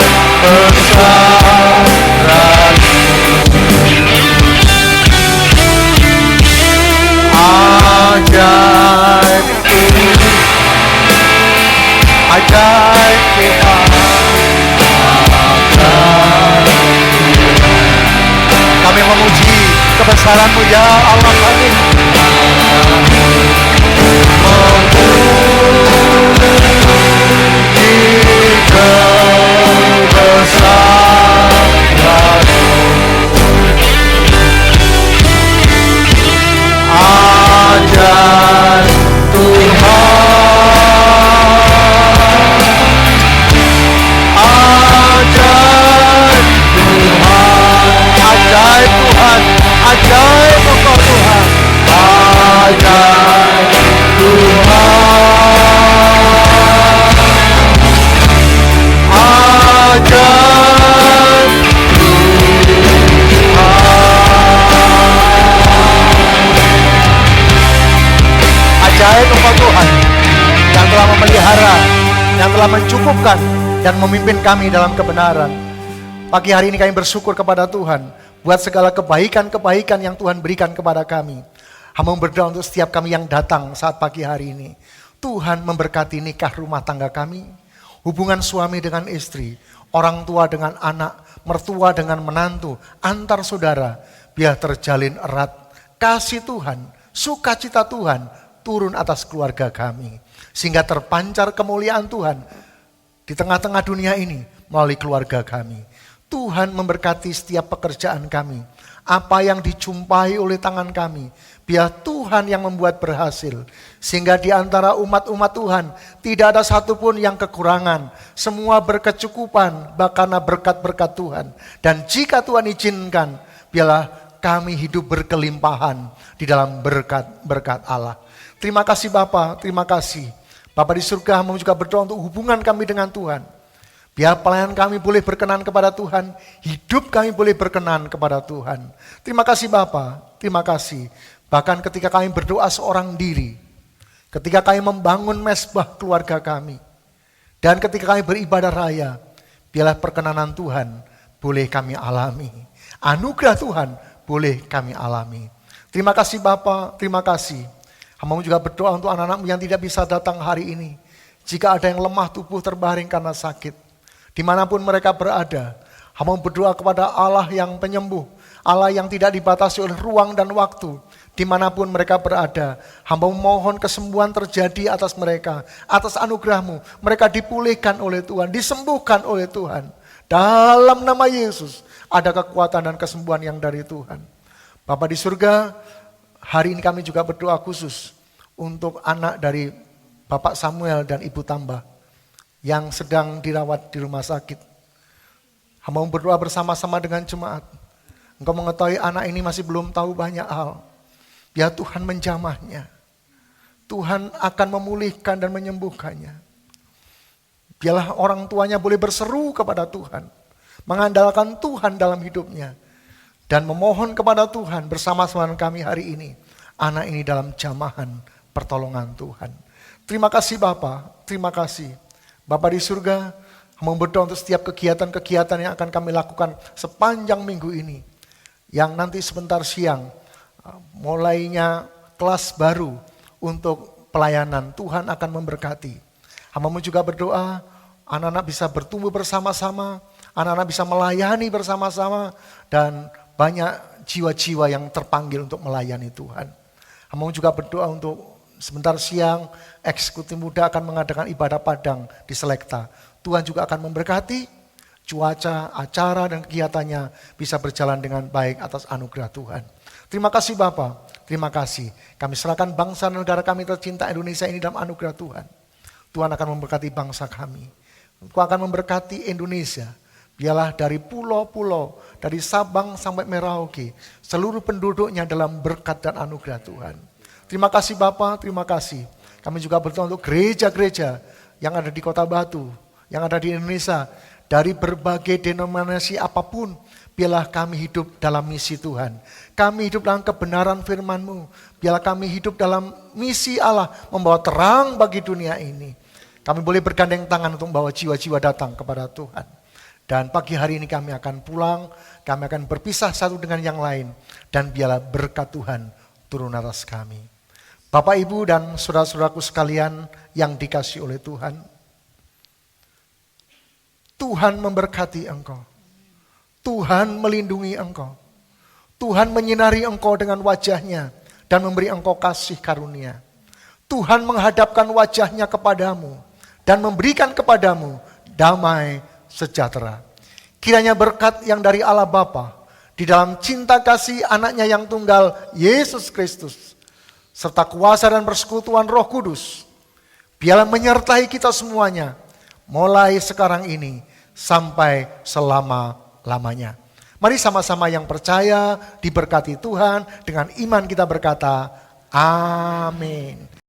ajaib Tuhan. Kami memuji kebesaran-Mu ya Allah kami. Ajaib Engkau Tuhan, ajaib Tuhan, ajaib Tuhan, ajaib Engkau Tuhan, yang telah memelihara, yang telah mencukupkan dan memimpin kami dalam kebenaran. Pagi hari ini kami bersyukur kepada Tuhan buat segala kebaikan-kebaikan yang Tuhan berikan kepada kami. Hamba berdoa untuk setiap kami yang datang saat pagi hari ini. Tuhan memberkati nikah rumah tangga kami, hubungan suami dengan istri, orang tua dengan anak, mertua dengan menantu, antar saudara, biar terjalin erat. Kasih Tuhan, sukacita Tuhan turun atas keluarga kami, sehingga terpancar kemuliaan Tuhan di tengah-tengah dunia ini melalui keluarga kami. Tuhan memberkati setiap pekerjaan kami. Apa yang dijumpai oleh tangan kami, biar Tuhan yang membuat berhasil. Sehingga di antara umat-umat Tuhan tidak ada satupun yang kekurangan. Semua berkecukupan, bahkan berkat-berkat Tuhan. Dan jika Tuhan izinkan, biarlah kami hidup berkelimpahan di dalam berkat-berkat Allah. Terima kasih Bapa, terima kasih. Bapa di surga, mau juga berdoa untuk hubungan kami dengan Tuhan. Biar pelayan kami boleh berkenan kepada Tuhan, hidup kami boleh berkenan kepada Tuhan. Terima kasih Bapa, terima kasih. Bahkan ketika kami berdoa seorang diri, ketika kami membangun mezbah keluarga kami, dan ketika kami beribadah raya, biarlah perkenanan Tuhan boleh kami alami. Anugerah Tuhan boleh kami alami. Terima kasih Bapa, terima kasih. Hamba juga berdoa untuk anak-anakmu yang tidak bisa datang hari ini. Jika ada yang lemah tubuh terbaring karena sakit, dimanapun mereka berada, hamba berdoa kepada Allah yang penyembuh, Allah yang tidak dibatasi oleh ruang dan waktu. Dimanapun mereka berada, hamba mohon kesembuhan terjadi atas mereka, atas anugerah-Mu. Mereka dipulihkan oleh Tuhan, disembuhkan oleh Tuhan. Dalam nama Yesus, ada kekuatan dan kesembuhan yang dari Tuhan. Bapa di surga, hari ini kami juga berdoa khusus untuk anak dari Bapak Samuel dan Ibu Tambah yang sedang dirawat di rumah sakit. Hamba berdoa bersama-sama dengan jemaat. Engkau mengetahui anak ini masih belum tahu banyak hal. Ya Tuhan menjamahnya. Tuhan akan memulihkan dan menyembuhkannya. Biarlah orang tuanya boleh berseru kepada Tuhan. Mengandalkan Tuhan dalam hidupnya. Dan memohon kepada Tuhan bersama-sama dengan kami hari ini. Anak ini dalam jamahan pertolongan Tuhan. Terima kasih Bapa, terima kasih. Bapa di surga, berdoa untuk setiap kegiatan-kegiatan yang akan kami lakukan sepanjang minggu ini. Yang nanti sebentar siang, mulainya kelas baru untuk pelayanan. Tuhan akan memberkati. Hamba juga berdoa, anak-anak bisa bertumbuh bersama-sama, anak-anak bisa melayani bersama-sama, dan banyak jiwa-jiwa yang terpanggil untuk melayani Tuhan. Hamba juga berdoa untuk sebentar siang, eksekutif muda akan mengadakan ibadah padang di Selekta. Tuhan juga akan memberkati cuaca, acara, dan kegiatannya bisa berjalan dengan baik atas anugerah Tuhan. Terima kasih Bapa, terima kasih. Kami serahkan bangsa dan negara kami tercinta Indonesia ini dalam anugerah Tuhan. Tuhan akan memberkati bangsa kami. Tuhan akan memberkati Indonesia. Biarlah dari pulau-pulau, dari Sabang sampai Merauke, seluruh penduduknya dalam berkat dan anugerah Tuhan. Terima kasih Bapa, terima kasih. Kami juga berdoa untuk gereja-gereja yang ada di Kota Batu, yang ada di Indonesia, dari berbagai denominasi apapun. Biarlah kami hidup dalam misi Tuhan. Kami hidup dalam kebenaran firman-Mu. Biarlah kami hidup dalam misi Allah, membawa terang bagi dunia ini. Kami boleh bergandeng tangan untuk membawa jiwa-jiwa datang kepada Tuhan. Dan pagi hari ini kami akan pulang, kami akan berpisah satu dengan yang lain. Dan biarlah berkat Tuhan turun atas kami. Bapak, Ibu, dan saudara-saudaraku sekalian yang dikasihi oleh Tuhan. Tuhan memberkati engkau. Tuhan melindungi engkau. Tuhan menyinari engkau dengan wajahnya dan memberi engkau kasih karunia. Tuhan menghadapkan wajahnya kepadamu dan memberikan kepadamu damai sejahtera. Kiranya berkat yang dari Allah Bapa, di dalam cinta kasih anaknya yang tunggal, Yesus Kristus, serta kuasa dan persekutuan Roh Kudus, biarlah menyertai kita semuanya, mulai sekarang ini sampai selama-lamanya. Mari sama-sama yang percaya diberkati Tuhan, dengan iman kita berkata, amin.